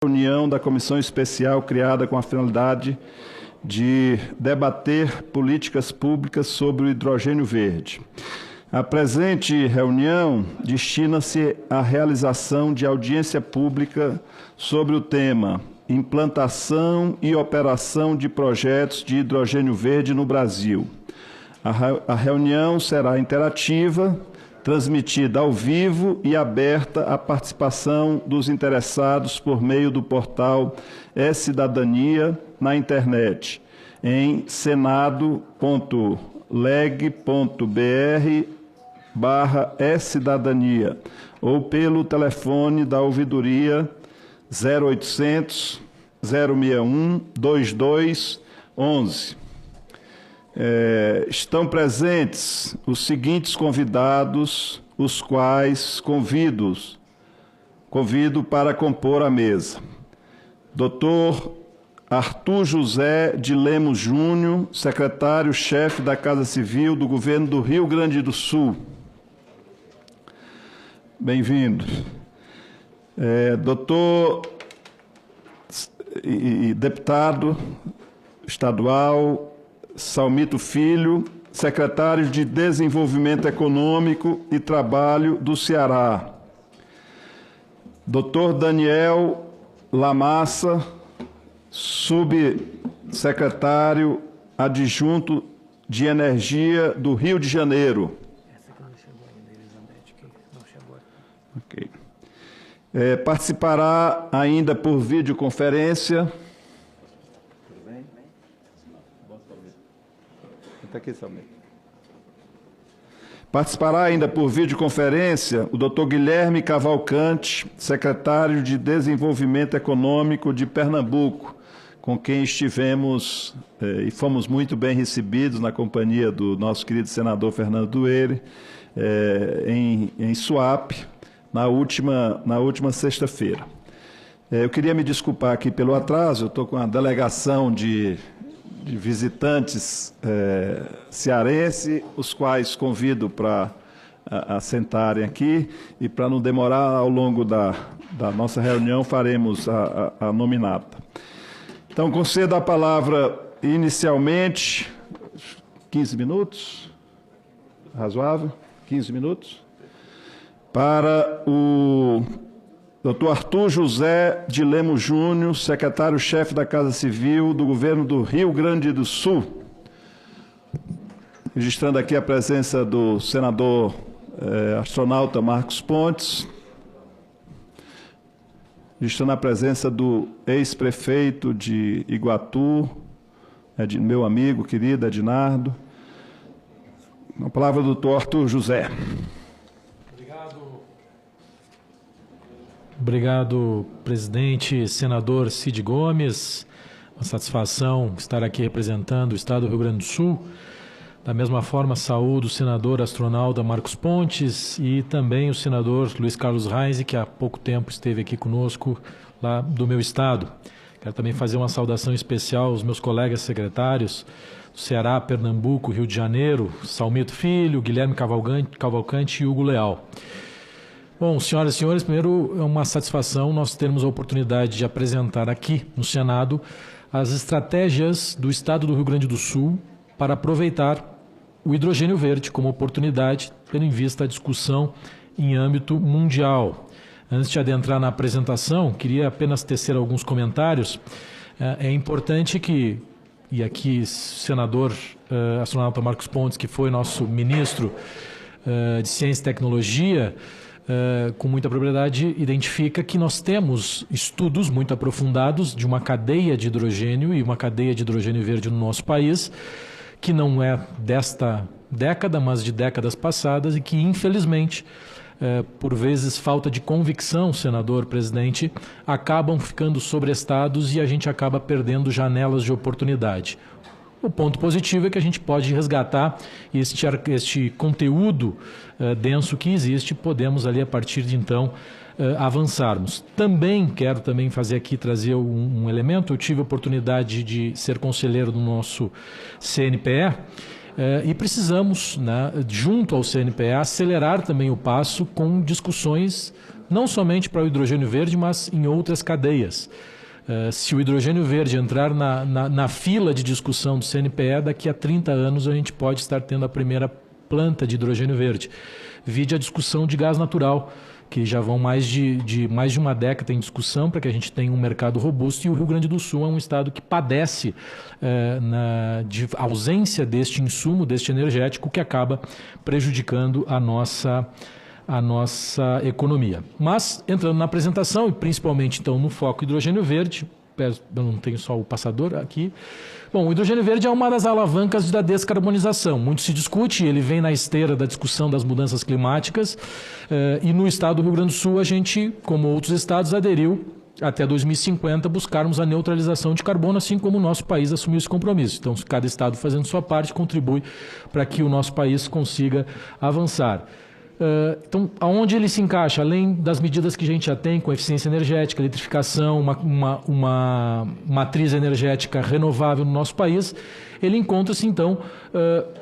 Reunião da Comissão Especial criada com a finalidade de debater políticas públicas sobre o hidrogênio verde. A presente reunião destina-se à realização de audiência pública sobre o tema Implantação e operação de projetos de hidrogênio verde no Brasil. A reunião será interativa, transmitida ao vivo e aberta à participação dos interessados por meio do portal E-Cidadania na internet, em senado.leg.br/e-cidadania ou pelo telefone da ouvidoria 0800 061 2211. Estão presentes os seguintes convidados, os quais convido para compor a mesa. Dr. Arthur José de Lemos Júnior, secretário-chefe da Casa Civil do Governo do Rio Grande do Sul. Bem-vindo. Doutor e deputado estadual Salmito Filho, secretário de Desenvolvimento Econômico e Trabalho do Ceará. Dr. Daniel Lamassa, subsecretário adjunto de Energia do Rio de Janeiro. Essa que não chegou ainda, Elizabeth, que não chegou aqui. Ok. Participará ainda por videoconferência. Tudo bem? Está aqui, Salmito. Participará ainda por videoconferência o Dr. Guilherme Cavalcante, secretário de Desenvolvimento Econômico de Pernambuco, com quem estivemos e fomos muito bem recebidos na companhia do nosso querido senador Fernando Dueire, em Suape, na última sexta-feira. Eu queria me desculpar aqui pelo atraso, eu estou com uma delegação de visitantes cearenses, os quais convido para assentarem aqui, e para não demorar, ao longo da nossa reunião, faremos a nominata. Então, concedo a palavra inicialmente, 15 minutos, razoável, 15 minutos, para o Dr. Arthur José de Lemos Júnior, secretário-chefe da Casa Civil do Governo do Rio Grande do Sul. Registrando aqui a presença do senador astronauta Marcos Pontes. Registrando a presença do ex-prefeito de Iguatu, meu amigo querido Ednardo. A palavra do Dr. Arthur José. Obrigado, presidente, senador Cid Gomes. Uma satisfação estar aqui representando o Estado do Rio Grande do Sul. Da mesma forma, saúdo o senador astronauta Marcos Pontes e também o senador Luiz Carlos Reis, que há pouco tempo esteve aqui conosco lá do meu estado. Quero também fazer uma saudação especial aos meus colegas secretários do Ceará, Pernambuco, Rio de Janeiro, Salmito Filho, Guilherme Cavalcante e Hugo Leal. Bom, senhoras e senhores, primeiro é uma satisfação nós termos a oportunidade de apresentar aqui no Senado as estratégias do Estado do Rio Grande do Sul para aproveitar o hidrogênio verde como oportunidade, tendo em vista a discussão em âmbito mundial. Antes de adentrar na apresentação, queria apenas tecer alguns comentários. É importante que, e aqui o senador astronauta Marcos Pontes, que foi nosso ministro de Ciência e Tecnologia, com muita propriedade, identifica que nós temos estudos muito aprofundados de uma cadeia de hidrogênio e uma cadeia de hidrogênio verde no nosso país, que não é desta década, mas de décadas passadas e que, infelizmente, por vezes falta de convicção, senador, presidente, acabam ficando sobrestados e a gente acaba perdendo janelas de oportunidade. O ponto positivo é que a gente pode resgatar este conteúdo denso que existe, podemos ali a partir de então avançarmos. Também quero fazer aqui, trazer um elemento. Eu tive a oportunidade de ser conselheiro do nosso CNPE e precisamos, junto ao CNPE, acelerar também o passo com discussões não somente para o hidrogênio verde, mas em outras cadeias. Se o hidrogênio verde entrar na fila de discussão do CNPE, daqui a 30 anos a gente pode estar tendo a primeira planta de hidrogênio verde. Vide a discussão de gás natural, que já vão mais de uma década em discussão para que a gente tenha um mercado robusto, e o Rio Grande do Sul é um estado que padece de ausência deste insumo, deste energético, que acaba prejudicando a nossa economia. Mas, entrando na apresentação, e principalmente então no foco hidrogênio verde, eu não tenho só o passador aqui. Bom, o hidrogênio verde é uma das alavancas da descarbonização. Muito se discute, ele vem na esteira da discussão das mudanças climáticas, e no estado do Rio Grande do Sul a gente, como outros estados, aderiu até 2050 buscarmos a neutralização de carbono, assim como o nosso país assumiu esse compromisso. Então, cada estado fazendo sua parte contribui para que o nosso país consiga avançar. Então, aonde ele se encaixa? Além das medidas que a gente já tem, com eficiência energética, eletrificação, uma matriz energética renovável no nosso país, ele encontra-se, então,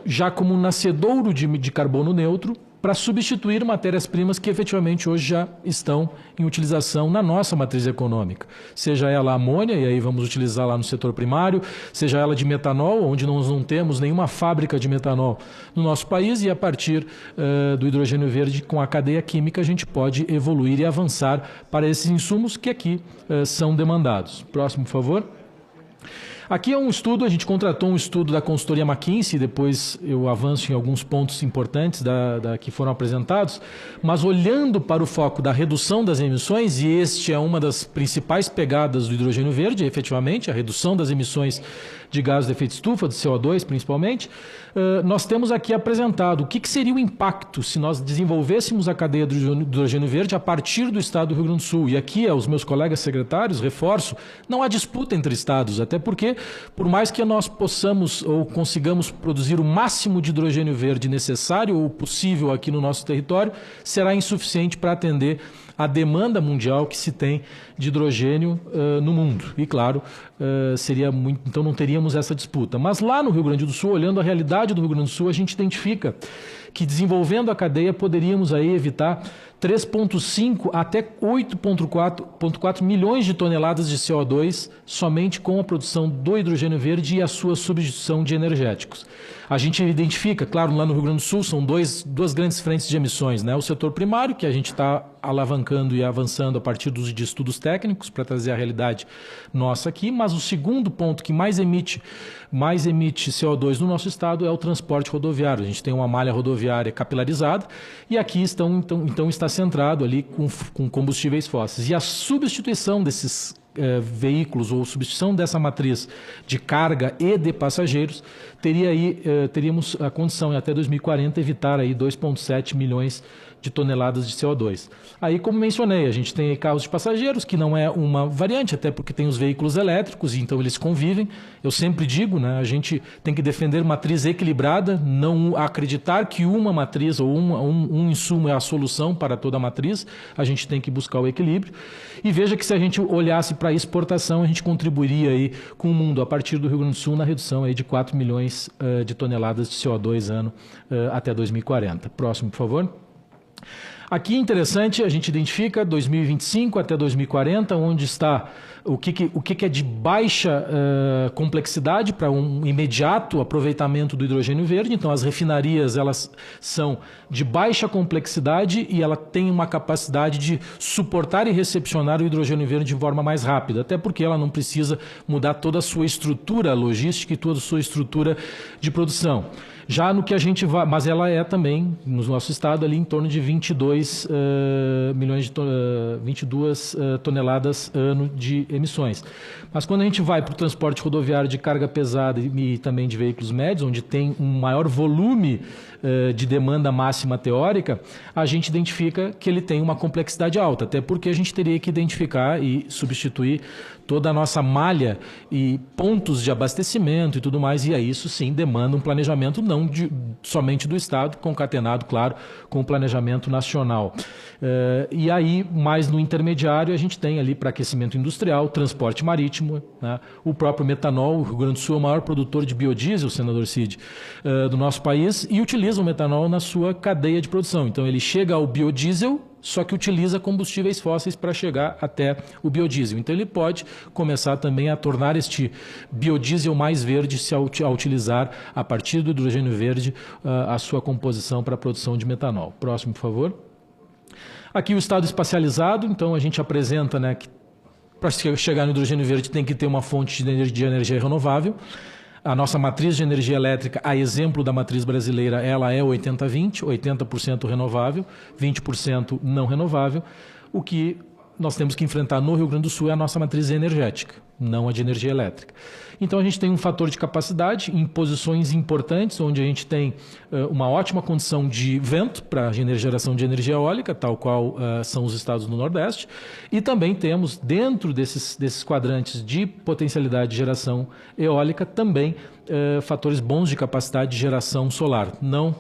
já como um nascedouro de carbono neutro, para substituir matérias-primas que efetivamente hoje já estão em utilização na nossa matriz econômica. Seja ela a amônia, e aí vamos utilizar lá no setor primário, seja ela de metanol, onde nós não temos nenhuma fábrica de metanol no nosso país, e a partir do hidrogênio verde, com a cadeia química, a gente pode evoluir e avançar para esses insumos que aqui são demandados. Próximo, por favor. Aqui é um estudo, a gente contratou um estudo da consultoria McKinsey, depois eu avanço em alguns pontos importantes que foram apresentados, mas olhando para o foco da redução das emissões, e este é uma das principais pegadas do hidrogênio verde, efetivamente, a redução das emissões de gases de efeito estufa, de CO2 principalmente, nós temos aqui apresentado o que seria o impacto se nós desenvolvêssemos a cadeia do hidrogênio verde a partir do estado do Rio Grande do Sul. E aqui, aos meus colegas secretários, reforço, não há disputa entre estados, até porque, por mais que nós possamos ou consigamos produzir o máximo de hidrogênio verde necessário ou possível aqui no nosso território, será insuficiente para atender a demanda mundial que se tem de hidrogênio no mundo. E, claro, então não teríamos essa disputa. Mas lá no Rio Grande do Sul, olhando a realidade do Rio Grande do Sul, a gente identifica que, desenvolvendo a cadeia, poderíamos aí evitar 3,5 até 8,4 milhões de toneladas de CO2 somente com a produção do hidrogênio verde e a sua substituição de energéticos. A gente identifica, claro, lá no Rio Grande do Sul são duas grandes frentes de emissões, né? O setor primário, que a gente está alavancando e avançando a partir de estudos técnicos para trazer a realidade nossa aqui, mas o segundo ponto que mais emite CO2 no nosso estado é o transporte rodoviário. A gente tem uma malha rodoviária capilarizada e aqui então está centrado ali com combustíveis fósseis. E a substituição desses veículos ou substituição dessa matriz de carga e de passageiros teríamos a condição, até 2040, evitar aí 2,7 milhões de toneladas de CO2. Aí, como mencionei, a gente tem carros de passageiros, que não é uma variante, até porque tem os veículos elétricos, e então eles convivem. Eu sempre digo, né, a gente tem que defender matriz equilibrada, não acreditar que uma matriz ou um insumo é a solução para toda a matriz. A gente tem que buscar o equilíbrio. E veja que, se a gente olhasse para a exportação, a gente contribuiria aí com o mundo, a partir do Rio Grande do Sul, na redução aí de 4 milhões de toneladas de CO2 ano até 2040. Próximo, por favor. Aqui é interessante, a gente identifica 2025 até 2040, onde está o que é de baixa complexidade para um imediato aproveitamento do hidrogênio verde. Então, as refinarias, elas são de baixa complexidade e ela tem uma capacidade de suportar e recepcionar o hidrogênio verde de forma mais rápida, até porque ela não precisa mudar toda a sua estrutura logística e toda a sua estrutura de produção. Já no que a gente vai, mas ela é também, no nosso estado, ali em torno de 22 toneladas ano de emissões. Mas quando a gente vai para o transporte rodoviário de carga pesada e também de veículos médios, onde tem um maior volume de demanda máxima teórica, a gente identifica que ele tem uma complexidade alta, até porque a gente teria que identificar e substituir toda a nossa malha e pontos de abastecimento e tudo mais, e aí isso sim demanda um planejamento não somente do Estado, concatenado, claro, com o planejamento nacional. E aí, mais no intermediário, a gente tem ali para aquecimento industrial, transporte marítimo, né? O próprio metanol. O Rio Grande do Sul é o maior produtor de biodiesel, senador Cid, do nosso país, e utiliza o metanol na sua cadeia de produção. Então ele chega ao biodiesel só que utiliza combustíveis fósseis para chegar até o biodiesel. Então ele pode começar também a tornar este biodiesel mais verde se a utilizar, a partir do hidrogênio verde, a sua composição para a produção de metanol. Próximo, por favor. Aqui o estado espacializado, então a gente apresenta, né, que para chegar no hidrogênio verde tem que ter uma fonte de energia renovável. A nossa matriz de energia elétrica, a exemplo da matriz brasileira, ela é 80-20, 80% renovável, 20% não renovável. O que nós temos que enfrentar no Rio Grande do Sul é a nossa matriz energética, não a de energia elétrica. Então a gente tem um fator de capacidade em posições importantes, onde a gente tem uma ótima condição de vento para geração de energia eólica, tal qual são os estados do Nordeste, e também temos, dentro desses quadrantes de potencialidade de geração eólica, também fatores bons de capacidade de geração solar. Não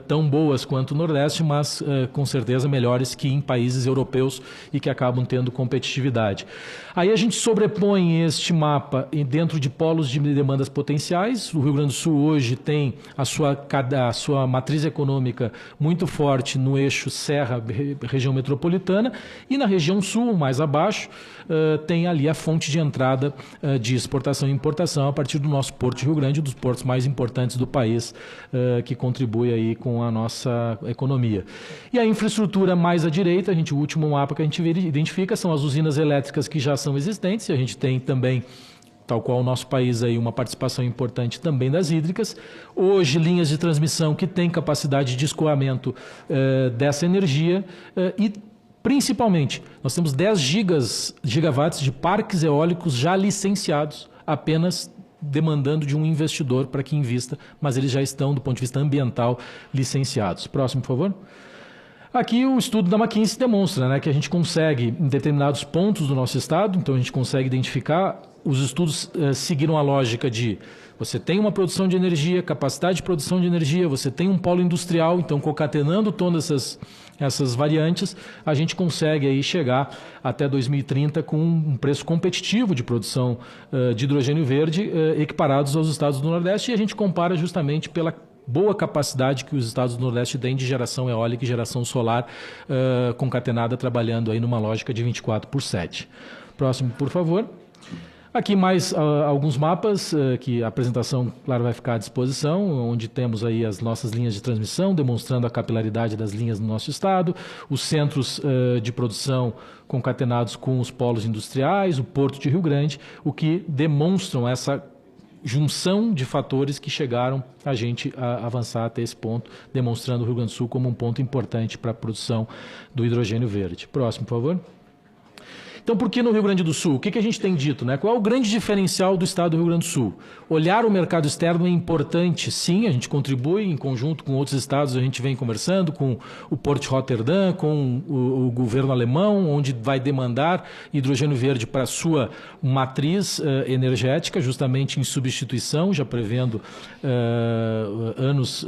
tão boas quanto o Nordeste, mas com certeza melhores que em países europeus e que acabam tendo competitividade. Aí a gente sobrepõe este mapa dentro de polos de demandas potenciais. O Rio Grande do Sul hoje tem a sua matriz econômica muito forte no eixo Serra, região metropolitana, e na região sul, mais abaixo, tem ali a fonte de entrada de exportação e importação a partir do nosso Porto de Rio Grande, um dos portos mais importantes do país, que contribui aí com a nossa economia. E a infraestrutura mais à direita, o último mapa que a gente identifica são as usinas elétricas que já são existentes, e a gente tem também, tal qual o nosso país, aí, uma participação importante também das hídricas. Hoje, linhas de transmissão que têm capacidade de escoamento dessa energia e, principalmente, nós temos 10 gigawatts de parques eólicos já licenciados, apenas demandando de um investidor para que invista, mas eles já estão, do ponto de vista ambiental, licenciados. Próximo, por favor. Aqui o estudo da McKinsey demonstra, né, que a gente consegue, em determinados pontos do nosso estado, então a gente consegue identificar, os estudos seguiram a lógica de você tem uma produção de energia, capacidade de produção de energia, você tem um polo industrial, então concatenando todas essas variantes, a gente consegue aí chegar até 2030 com um preço competitivo de produção de hidrogênio verde equiparados aos estados do Nordeste, e a gente compara justamente pela boa capacidade que os estados do Nordeste têm de geração eólica e geração solar concatenada, trabalhando aí numa lógica de 24/7. Próximo, por favor. Aqui mais alguns mapas que a apresentação, claro, vai ficar à disposição, onde temos aí as nossas linhas de transmissão, demonstrando a capilaridade das linhas no nosso estado, os centros de produção concatenados com os polos industriais, o Porto de Rio Grande, o que demonstram essa junção de fatores que chegaram a gente a avançar até esse ponto, demonstrando o Rio Grande do Sul como um ponto importante para a produção do hidrogênio verde. Próximo, por favor. Então, por que no Rio Grande do Sul? O que a gente tem dito, né? Qual é o grande diferencial do estado do Rio Grande do Sul? Olhar o mercado externo é importante, sim, a gente contribui em conjunto com outros estados, a gente vem conversando com o Porto de Roterdã, com o governo alemão, onde vai demandar hidrogênio verde para a sua matriz energética, justamente em substituição, já prevendo anos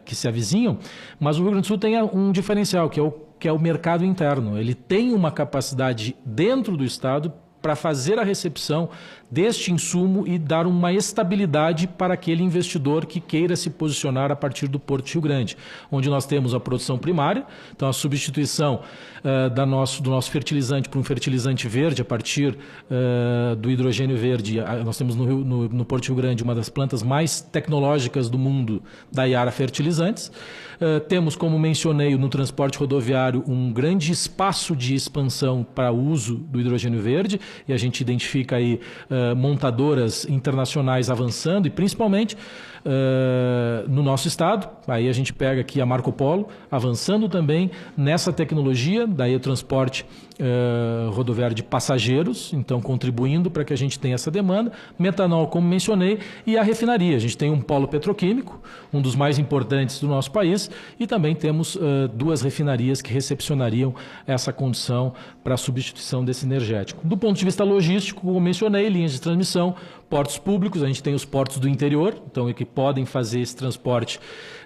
que se avizinham, mas o Rio Grande do Sul tem um diferencial, que é o mercado interno. Ele tem uma capacidade dentro do estado para fazer a recepção deste insumo e dar uma estabilidade para aquele investidor que queira se posicionar a partir do Porto de Rio Grande, onde nós temos a produção primária, então a substituição do nosso fertilizante por um fertilizante verde a partir do hidrogênio verde. Nós temos no Porto de Rio Grande uma das plantas mais tecnológicas do mundo da Yara Fertilizantes. Temos, como mencionei, no transporte rodoviário um grande espaço de expansão para o uso do hidrogênio verde, e a gente identifica aí montadoras internacionais avançando, e principalmente no nosso estado. Aí a gente pega aqui a Marco Polo avançando também nessa tecnologia, daí o transporte rodoviário de passageiros, então contribuindo para que a gente tenha essa demanda. Metanol, como mencionei, e a refinaria. A gente tem um polo petroquímico, um dos mais importantes do nosso país, e também temos 2 refinarias que recepcionariam essa condição para a substituição desse energético. Do ponto de vista logístico, como mencionei, linhas de transmissão, portos públicos, a gente tem os portos do interior, então que podem fazer esse transporte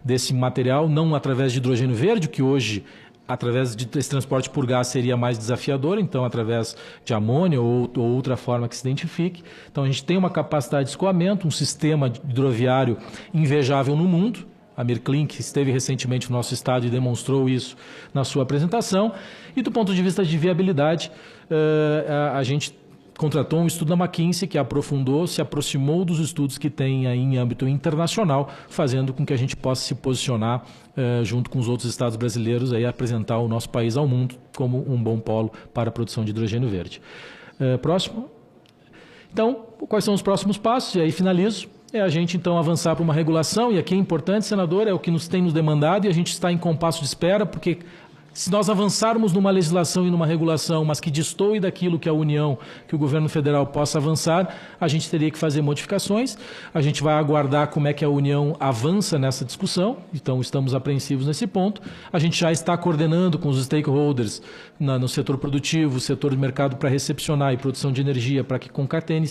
desse material, não através de hidrogênio verde, que hoje, através desse transporte por gás, seria mais desafiador, então através de amônia ou outra forma que se identifique. Então a gente tem uma capacidade de escoamento, um sistema hidroviário invejável no mundo. Amir Klink, esteve recentemente no nosso estado e demonstrou isso na sua apresentação. E do ponto de vista de viabilidade, a gente contratou um estudo da McKinsey que aprofundou, se aproximou dos estudos que tem aí em âmbito internacional, fazendo com que a gente possa se posicionar junto com os outros estados brasileiros, aí, apresentar o nosso país ao mundo como um bom polo para a produção de hidrogênio verde. Próximo. Então, quais são os próximos passos? E aí finalizo. É a gente, então, avançar para uma regulação, e aqui é importante, senador, é o que tem nos demandado, e a gente está em compasso de espera, porque se nós avançarmos numa legislação e numa regulação, mas que destoe daquilo que a União, que o governo federal possa avançar, a gente teria que fazer modificações. A gente vai aguardar como é que a União avança nessa discussão, então estamos apreensivos nesse ponto. A gente já está coordenando com os stakeholders no setor produtivo, setor de mercado para recepcionar e produção de energia, para que concatene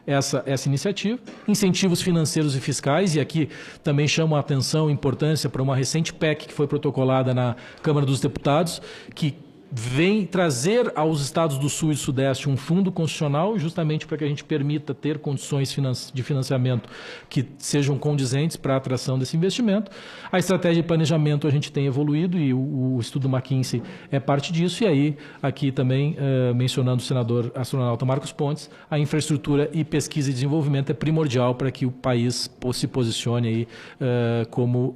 essa iniciativa. Incentivos financeiros e fiscais, e aqui também chamo a atenção e importância para uma recente PEC que foi protocolada na Câmara dos Deputados, que vem trazer aos estados do Sul e Sudeste um fundo constitucional, justamente para que a gente permita ter condições de financiamento que sejam condizentes para a atração desse investimento. A estratégia de planejamento a gente tem evoluído e o estudo McKinsey é parte disso. E aí, aqui também, mencionando o senador astronauta Marcos Pontes, a infraestrutura e pesquisa e desenvolvimento é primordial para que o país se posicione aí, como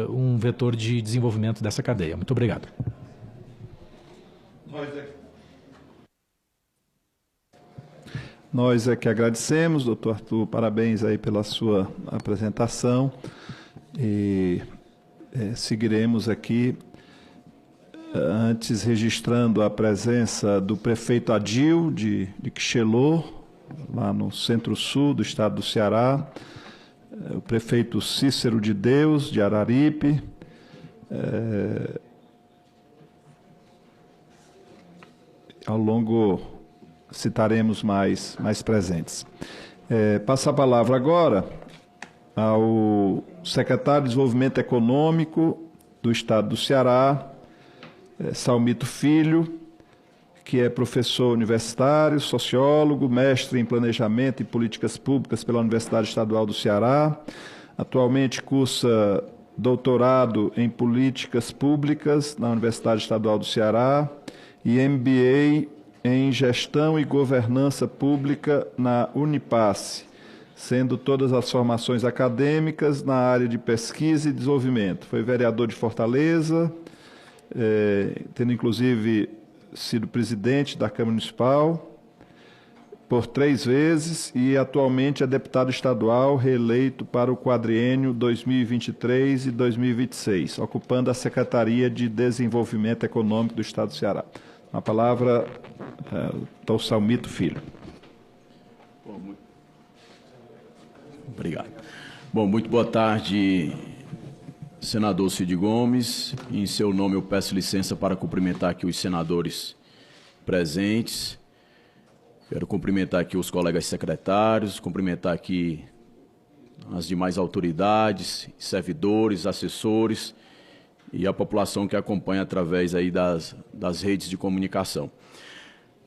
um vetor de desenvolvimento dessa cadeia. Muito obrigado. Nós é que agradecemos, doutor Arthur, parabéns aí pela sua apresentação, e seguiremos aqui, antes registrando a presença do prefeito Adil de Quixelô, lá no centro-sul do estado do Ceará, o prefeito Cícero de Deus, de Araripe, ao longo citaremos mais presentes. Passo a palavra agora ao secretário de Desenvolvimento Econômico do Estado do Ceará, Salmito Filho, que é professor universitário, sociólogo, mestre em Planejamento e Políticas Públicas pela Universidade Estadual do Ceará. Atualmente cursa doutorado em Políticas Públicas na Universidade Estadual do Ceará e MBA em Gestão e Governança Pública na Unipasse, sendo todas as formações acadêmicas na área de pesquisa e desenvolvimento. Foi vereador de Fortaleza, tendo inclusive sido presidente da Câmara Municipal por 3 vezes e atualmente é deputado estadual reeleito para o quadriênio 2023 e 2026, ocupando a Secretaria de Desenvolvimento Econômico do Estado do Ceará. A palavra ao Salmito Filho. Obrigado. Bom, muito boa tarde, senador Cid Gomes. Em seu nome eu peço licença para cumprimentar aqui os senadores presentes. Quero cumprimentar aqui os colegas secretários, cumprimentar aqui as demais autoridades, servidores, assessores e a população que acompanha através aí das redes de comunicação.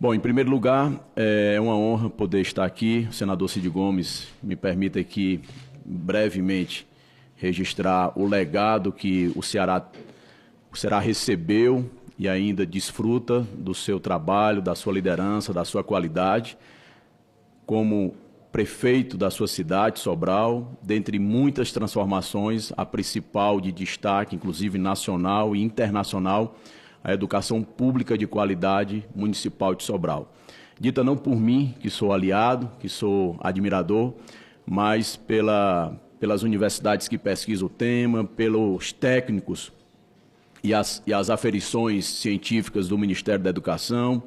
Bom, em primeiro lugar, é uma honra poder estar aqui. O senador Cid Gomes me permita aqui, brevemente, registrar o legado que o Ceará recebeu e ainda desfruta do seu trabalho, da sua liderança, da sua qualidade, como prefeito da sua cidade, Sobral, dentre muitas transformações, a principal de destaque, inclusive nacional e internacional, a educação pública de qualidade municipal de Sobral. Dita não por mim, que sou aliado, que sou admirador, mas pelas universidades que pesquisam o tema, pelos técnicos e as aferições científicas do Ministério da Educação,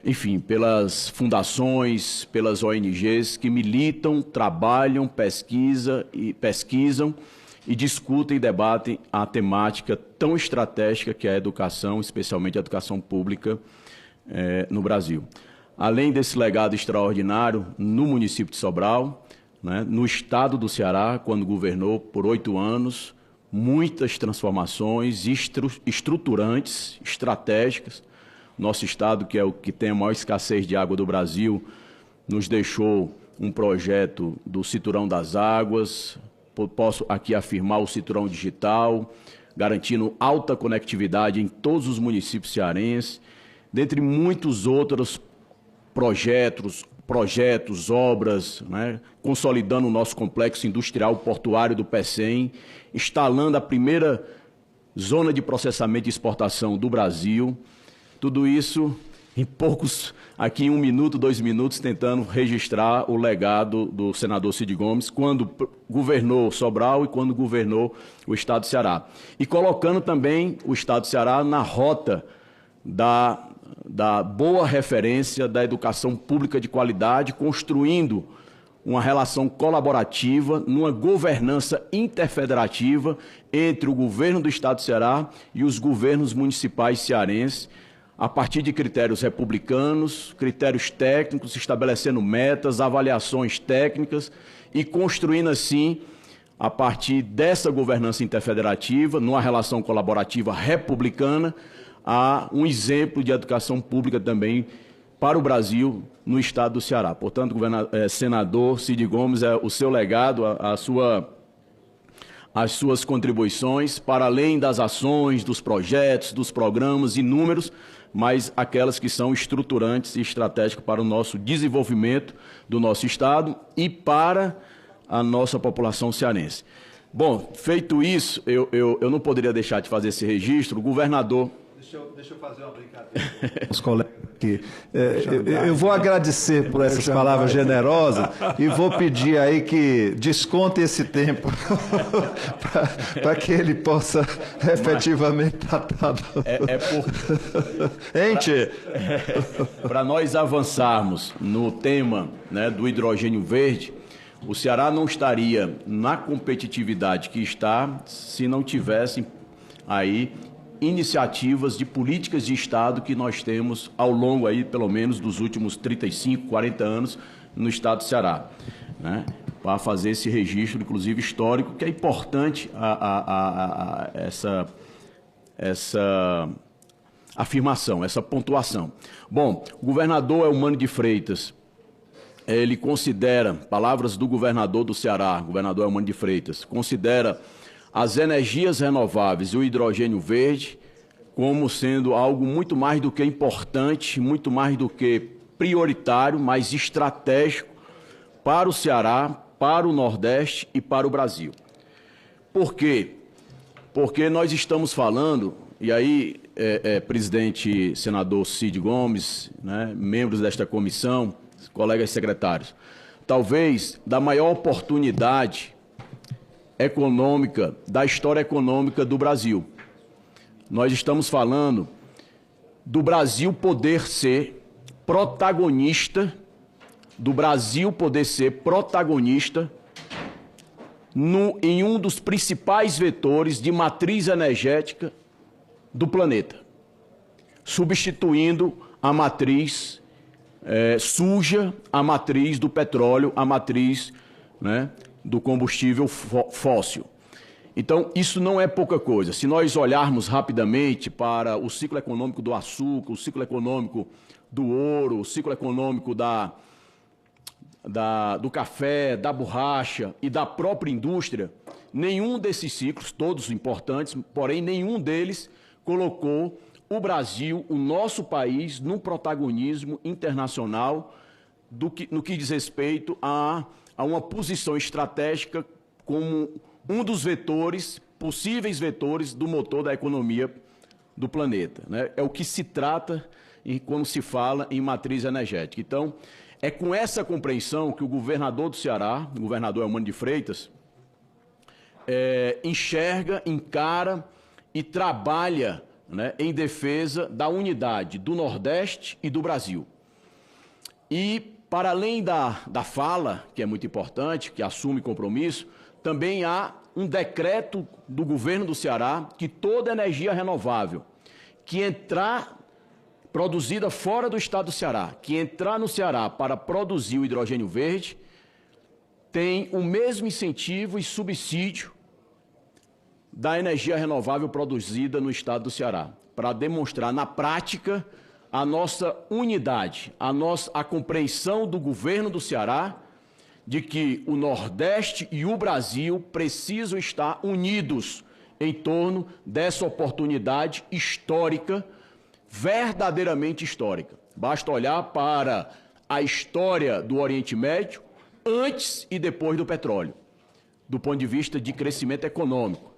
enfim, pelas fundações, pelas ONGs que militam, trabalham, pesquisam e discutem e debatem a temática tão estratégica que é a educação, especialmente a educação pública no Brasil. Além desse legado extraordinário no município de Sobral, né, no estado do Ceará, quando governou por 8 anos, muitas transformações estruturantes, estratégicas. Nosso estado, que é o que tem a maior escassez de água do Brasil, nos deixou um projeto do Cinturão das Águas, posso aqui afirmar o Cinturão Digital, garantindo alta conectividade em todos os municípios cearenses, dentre muitos outros projetos, obras, né, consolidando o nosso complexo industrial portuário do PECEM, instalando a primeira zona de processamento e exportação do Brasil. Tudo isso em aqui em 1 minuto, 2 minutos, tentando registrar o legado do senador Cid Gomes, quando governou Sobral e quando governou o Estado do Ceará. E colocando também o Estado do Ceará na rota da boa referência da educação pública de qualidade, construindo uma relação colaborativa, numa governança interfederativa entre o governo do Estado do Ceará e os governos municipais cearenses, a partir de critérios republicanos, critérios técnicos, estabelecendo metas, avaliações técnicas e construindo, assim, a partir dessa governança interfederativa, numa relação colaborativa republicana, há um exemplo de educação pública também para o Brasil no Estado do Ceará. Portanto, senador Cid Gomes, o seu legado, as suas contribuições, para além das ações, dos projetos, dos programas inúmeros, mas aquelas que são estruturantes e estratégicas para o nosso desenvolvimento do nosso Estado e para a nossa população cearense. Bom, feito isso, eu não poderia deixar de fazer esse registro. O governador... Deixa eu fazer uma brincadeira com os colegas aqui. Eu vou agradecer por essas palavras generosas e vou pedir aí que desconte esse tempo para que ele possa efetivamente tratar. Para nós avançarmos no tema, né, do hidrogênio verde, o Ceará não estaria na competitividade que está se não tivesse aí iniciativas de políticas de Estado que nós temos ao longo aí, pelo menos, dos últimos 35, 40 anos no Estado do Ceará, né? Para fazer esse registro, inclusive histórico, que é importante essa afirmação, essa pontuação. Bom, o governador Eumano de Freitas, ele considera, palavras do governador do Ceará, governador Eumano de Freitas, considera as energias renováveis e o hidrogênio verde como sendo algo muito mais do que importante, muito mais do que prioritário, mas estratégico para o Ceará, para o Nordeste e para o Brasil. Por quê? Porque nós estamos falando, e aí, presidente senador Cid Gomes, né, membros desta comissão, colegas secretários, talvez da maior oportunidade econômica, da história econômica do Brasil. Nós estamos falando do Brasil poder ser protagonista, em um dos principais vetores de matriz energética do planeta, substituindo a matriz suja, a matriz do petróleo, a matriz, né, do combustível fóssil. Então, isso não é pouca coisa. Se nós olharmos rapidamente para o ciclo econômico do açúcar, o ciclo econômico do ouro, o ciclo econômico do café, da borracha e da própria indústria, nenhum desses ciclos, todos importantes, porém nenhum deles colocou o Brasil, o nosso país, num protagonismo internacional no que diz respeito a uma posição estratégica como um dos vetores, possíveis vetores do motor da economia do planeta, né? É o que se trata quando se fala em matriz energética. Então, é com essa compreensão que o governador do Ceará, o governador Eumano de Freitas, enxerga, encara e trabalha, né, em defesa da unidade do Nordeste e do Brasil. E, para além da fala, que é muito importante, que assume compromisso, também há um decreto do governo do Ceará que toda energia renovável que entrar produzida fora do estado do Ceará, que entrar no Ceará para produzir o hidrogênio verde, tem o mesmo incentivo e subsídio da energia renovável produzida no estado do Ceará, para demonstrar na prática a nossa unidade, a compreensão do governo do Ceará de que o Nordeste e o Brasil precisam estar unidos em torno dessa oportunidade histórica, verdadeiramente histórica. Basta olhar para a história do Oriente Médio antes e depois do petróleo, do ponto de vista de crescimento econômico.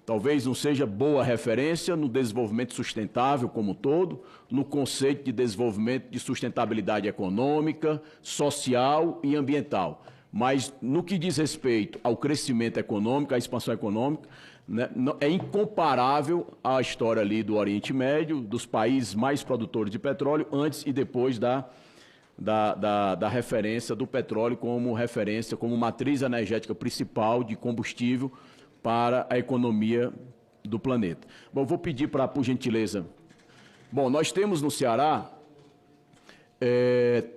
Talvez não seja boa referência no desenvolvimento sustentável como um todo, no conceito de desenvolvimento de sustentabilidade econômica, social e ambiental. Mas no que diz respeito ao crescimento econômico, à expansão econômica, né, é incomparável à história ali do Oriente Médio, dos países mais produtores de petróleo, antes e depois da referência do petróleo como referência, como matriz energética principal de combustível para a economia do planeta. Bom, vou pedir por gentileza. Bom, nós temos no Ceará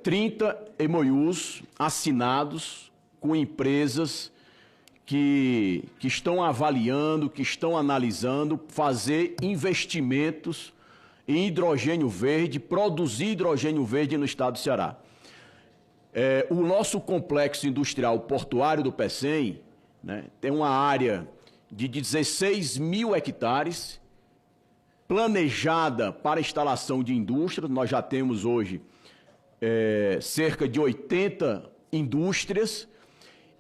30 MOUs assinados com empresas que estão avaliando, que estão analisando fazer investimentos em hidrogênio verde, produzir hidrogênio verde no estado do Ceará. O nosso complexo industrial portuário do Pecém, né, tem uma área de 16 mil hectares planejada para instalação de indústria. Nós já temos hoje cerca de 80 indústrias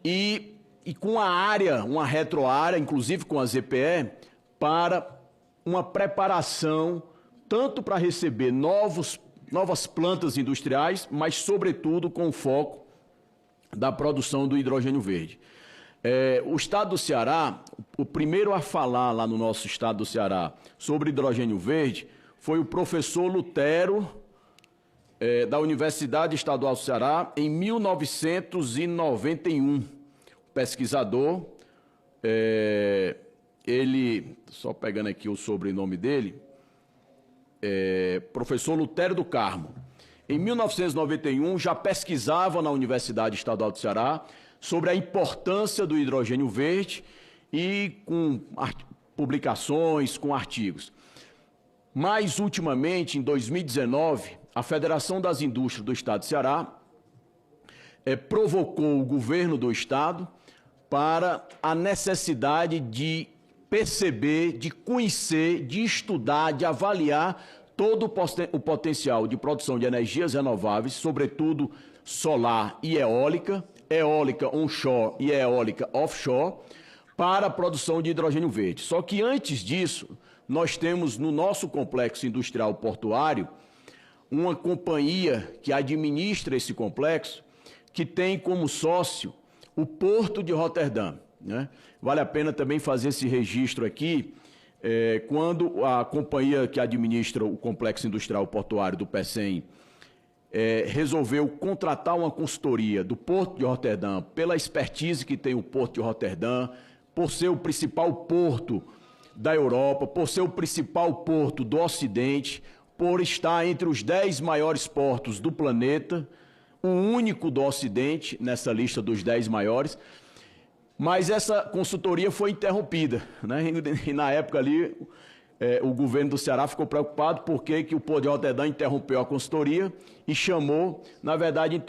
e com a área, uma retroárea, inclusive com a ZPE, para uma preparação tanto para receber novas plantas industriais, mas sobretudo com o foco da produção do hidrogênio verde. O estado do Ceará, o primeiro a falar lá no nosso estado do Ceará sobre hidrogênio verde foi o professor Lutero, da Universidade Estadual do Ceará, em 1991. Pesquisador, ele, só pegando aqui o sobrenome dele, professor Lutero do Carmo. Em 1991 já pesquisava na Universidade Estadual do Ceará sobre a importância do hidrogênio verde e com publicações, com artigos. Mais ultimamente, em 2019, a Federação das Indústrias do Estado do Ceará provocou o governo do Estado para a necessidade de perceber, de conhecer, de estudar, de avaliar todo o potencial de produção de energias renováveis, sobretudo solar e eólica onshore e eólica offshore, para a produção de hidrogênio verde. Só que antes disso, nós temos no nosso complexo industrial portuário uma companhia que administra esse complexo, que tem como sócio o Porto de Roterdã, né? Vale a pena também fazer esse registro aqui, quando a companhia que administra o complexo industrial portuário do Pecém resolveu contratar uma consultoria do Porto de Roterdã, pela expertise que tem o Porto de Roterdã, por ser o principal porto da Europa, por ser o principal porto do Ocidente, por estar entre os 10 maiores portos do planeta, o único do Ocidente nessa lista dos 10 maiores. Mas essa consultoria foi interrompida, né? E na época ali, o governo do Ceará ficou preocupado porque o Porto de Roterdã interrompeu a consultoria e chamou, na verdade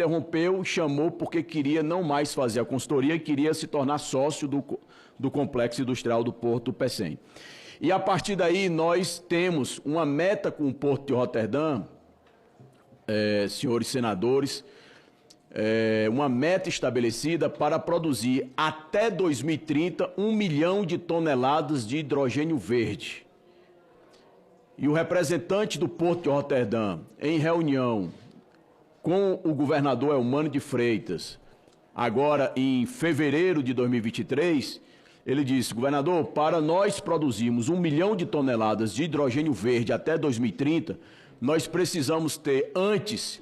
chamou porque queria não mais fazer a consultoria, queria se tornar sócio do complexo industrial do Porto do Pecém. E a partir daí nós temos uma meta com o Porto de Roterdã, senhores senadores, uma meta estabelecida para produzir até 2030 1 milhão de toneladas de hidrogênio verde. E o representante do Porto de Roterdã, em reunião com o governador Elmano de Freitas, agora em fevereiro de 2023, ele disse: governador, para nós produzirmos 1 milhão de toneladas de hidrogênio verde até 2030, nós precisamos ter antes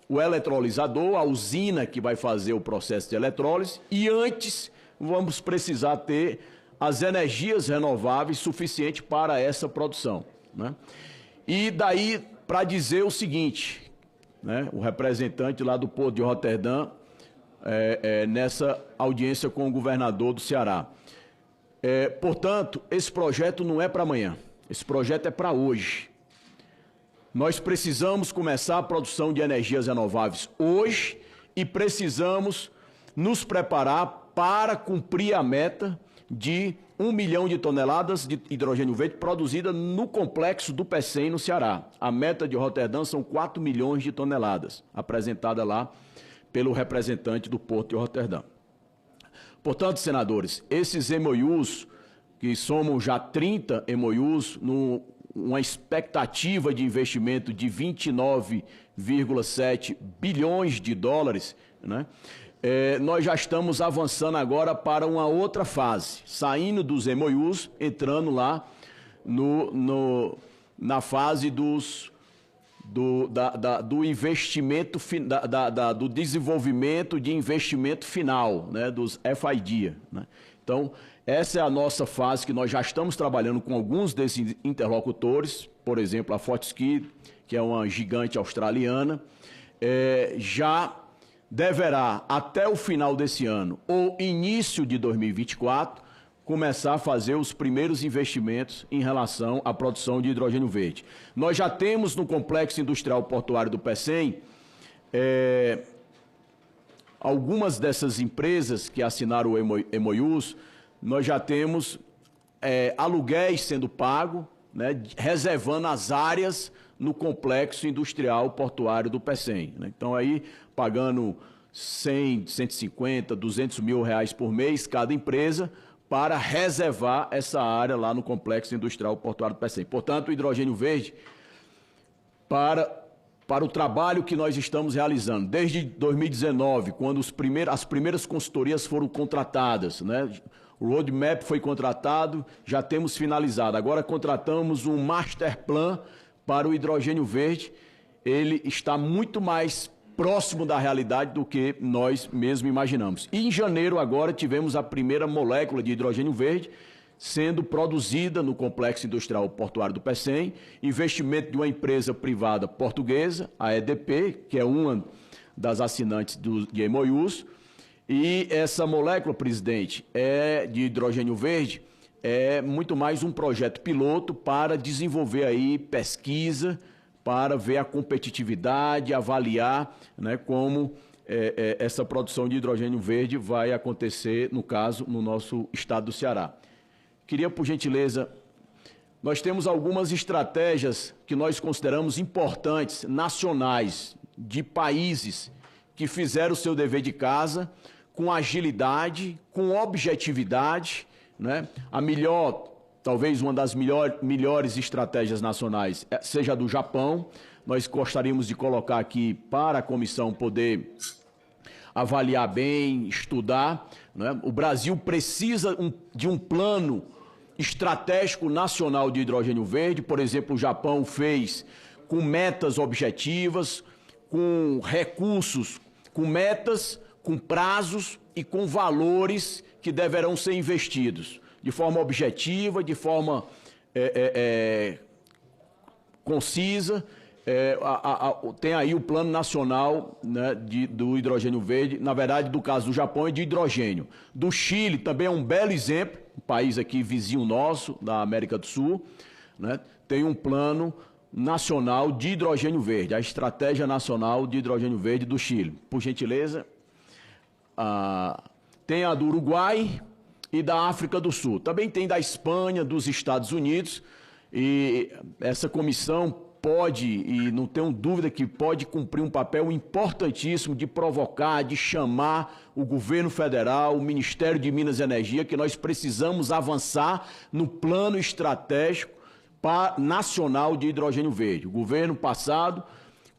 o eletrolisador, a usina que vai fazer o processo de eletrólise, e antes vamos precisar ter as energias renováveis suficientes para essa produção, né? E daí para dizer o seguinte, né, o representante lá do Porto de Roterdã, nessa audiência com o governador do Ceará, portanto, esse projeto não é para amanhã, esse projeto é para hoje. Nós precisamos começar a produção de energias renováveis hoje e precisamos nos preparar para cumprir a meta de 1 milhão de toneladas de hidrogênio verde produzida no complexo do PECEM, no Ceará. A meta de Roterdã são 4 milhões de toneladas, apresentada lá pelo representante do Porto de Roterdã. Portanto, senadores, esses MOUs, que somam já 30 MOUs, uma expectativa de investimento de 29,7 bilhões de dólares, né? Nós já estamos avançando agora para uma outra fase, saindo dos MOUs, entrando lá na fase do investimento, do desenvolvimento de investimento final, né, dos FID, né? Então, essa é a nossa fase que nós já estamos trabalhando com alguns desses interlocutores, por exemplo, a Fortescue, que é uma gigante australiana, já deverá, até o final desse ano ou início de 2024, começar a fazer os primeiros investimentos em relação à produção de hidrogênio verde. Nós já temos no Complexo Industrial Portuário do PECEM, algumas dessas empresas que assinaram o MOUs, nós já temos aluguéis sendo pagos, né, reservando as áreas no Complexo Industrial Portuário do PECEM, né? Então aí pagando 100, 150, 200 mil reais por mês cada empresa para reservar essa área lá no Complexo Industrial Portuário do PECEM. Portanto, o hidrogênio verde para o trabalho que nós estamos realizando. Desde 2019, quando as primeiras consultorias foram contratadas, né? O roadmap foi contratado, já temos finalizado. Agora contratamos um master plan para o hidrogênio verde. Ele está muito mais próximo da realidade do que nós mesmos imaginamos. E em janeiro agora tivemos a primeira molécula de hidrogênio verde sendo produzida no Complexo Industrial Portuário do PECEM, investimento de uma empresa privada portuguesa, a EDP, que é uma das assinantes de MOUs, e essa molécula, presidente, de hidrogênio verde, é muito mais um projeto piloto para desenvolver aí pesquisa, para ver a competitividade, avaliar, né, como essa produção de hidrogênio verde vai acontecer, no caso, no nosso estado do Ceará. Queria, por gentileza, nós temos algumas estratégias que nós consideramos importantes, nacionais, de países que fizeram o seu dever de casa, com agilidade, com objetividade, né? Talvez uma das melhores estratégias nacionais seja a do Japão. Nós gostaríamos de colocar aqui para a comissão poder avaliar bem, estudar, né? O Brasil precisa de um plano estratégico nacional de hidrogênio verde. Por exemplo, o Japão fez com metas objetivas, com recursos, com metas, com prazos e com valores que deverão ser investidos de forma objetiva, de forma concisa. Tem aí o Plano Nacional, né, do hidrogênio verde, na verdade, do caso do Japão é de hidrogênio. Do Chile também é um belo exemplo, um país aqui vizinho nosso, da América do Sul, né, tem um plano nacional de hidrogênio verde, a Estratégia Nacional de Hidrogênio Verde do Chile. Por gentileza, tem a do Uruguai e da África do Sul. Também tem da Espanha, dos Estados Unidos, e essa comissão pode, e não tenho dúvida que pode cumprir um papel importantíssimo de provocar, de chamar o governo federal, o Ministério de Minas e Energia, que nós precisamos avançar no plano estratégico nacional de hidrogênio verde. O governo passado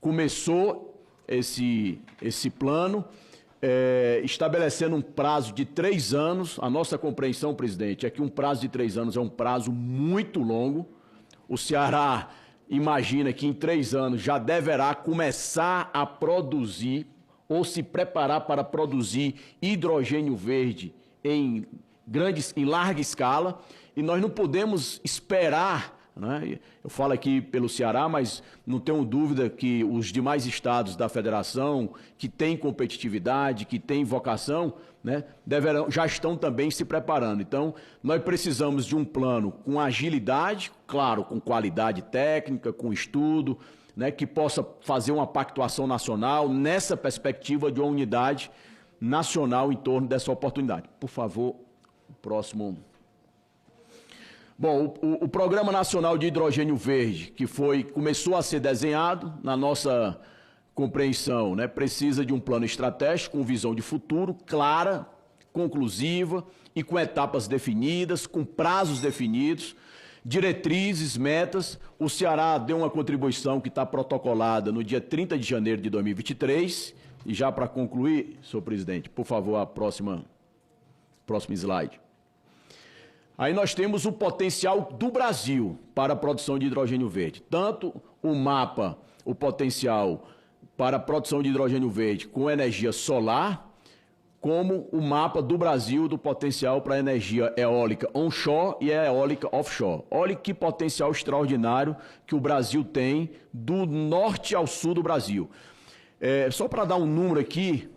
começou esse plano, estabelecendo um prazo de 3 anos. A nossa compreensão, presidente, é que um prazo de 3 anos é um prazo muito longo. O Ceará imagina que em 3 anos já deverá começar a produzir ou se preparar para produzir hidrogênio verde em larga escala, e nós não podemos esperar, né? Eu falo aqui pelo Ceará, mas não tenho dúvida que os demais estados da federação, que têm competitividade, que têm vocação, né, já estão também se preparando. Então, nós precisamos de um plano com agilidade, claro, com qualidade técnica, com estudo, né, que possa fazer uma pactuação nacional nessa perspectiva de uma unidade nacional em torno dessa oportunidade. Por favor, próximo. Bom, o Programa Nacional de Hidrogênio Verde, que começou a ser desenhado, na nossa compreensão, né, precisa de um plano estratégico com visão de futuro, clara, conclusiva e com etapas definidas, com prazos definidos, diretrizes, metas. O Ceará deu uma contribuição que está protocolada no dia 30 de janeiro de 2023. E já para concluir, senhor presidente, por favor, a próximo slide. Aí nós temos o potencial do Brasil para a produção de hidrogênio verde. Tanto o mapa, o potencial para a produção de hidrogênio verde com energia solar, como o mapa do Brasil do potencial para a energia eólica onshore e a eólica offshore. Olha que potencial extraordinário que o Brasil tem do norte ao sul do Brasil. Só para dar um número aqui,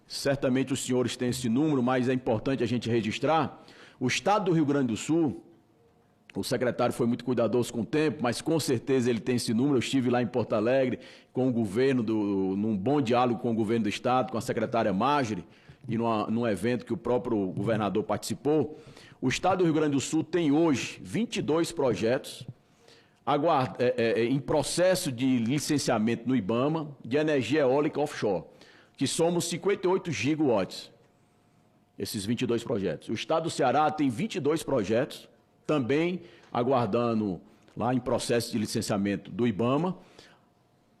certamente os senhores têm esse número, mas é importante a gente registrar. O estado do Rio Grande do Sul, o secretário foi muito cuidadoso com o tempo, mas com certeza ele tem esse número. Eu estive lá em Porto Alegre com o governo, num bom diálogo com o governo do estado, com a secretária Marjorie, e num evento que o próprio governador participou. O estado do Rio Grande do Sul tem hoje 22 projetos em processo de licenciamento no IBAMA de energia eólica offshore, que somos 58 gigawatts, esses 22 projetos. O estado do Ceará tem 22 projetos, também aguardando lá em processo de licenciamento do IBAMA,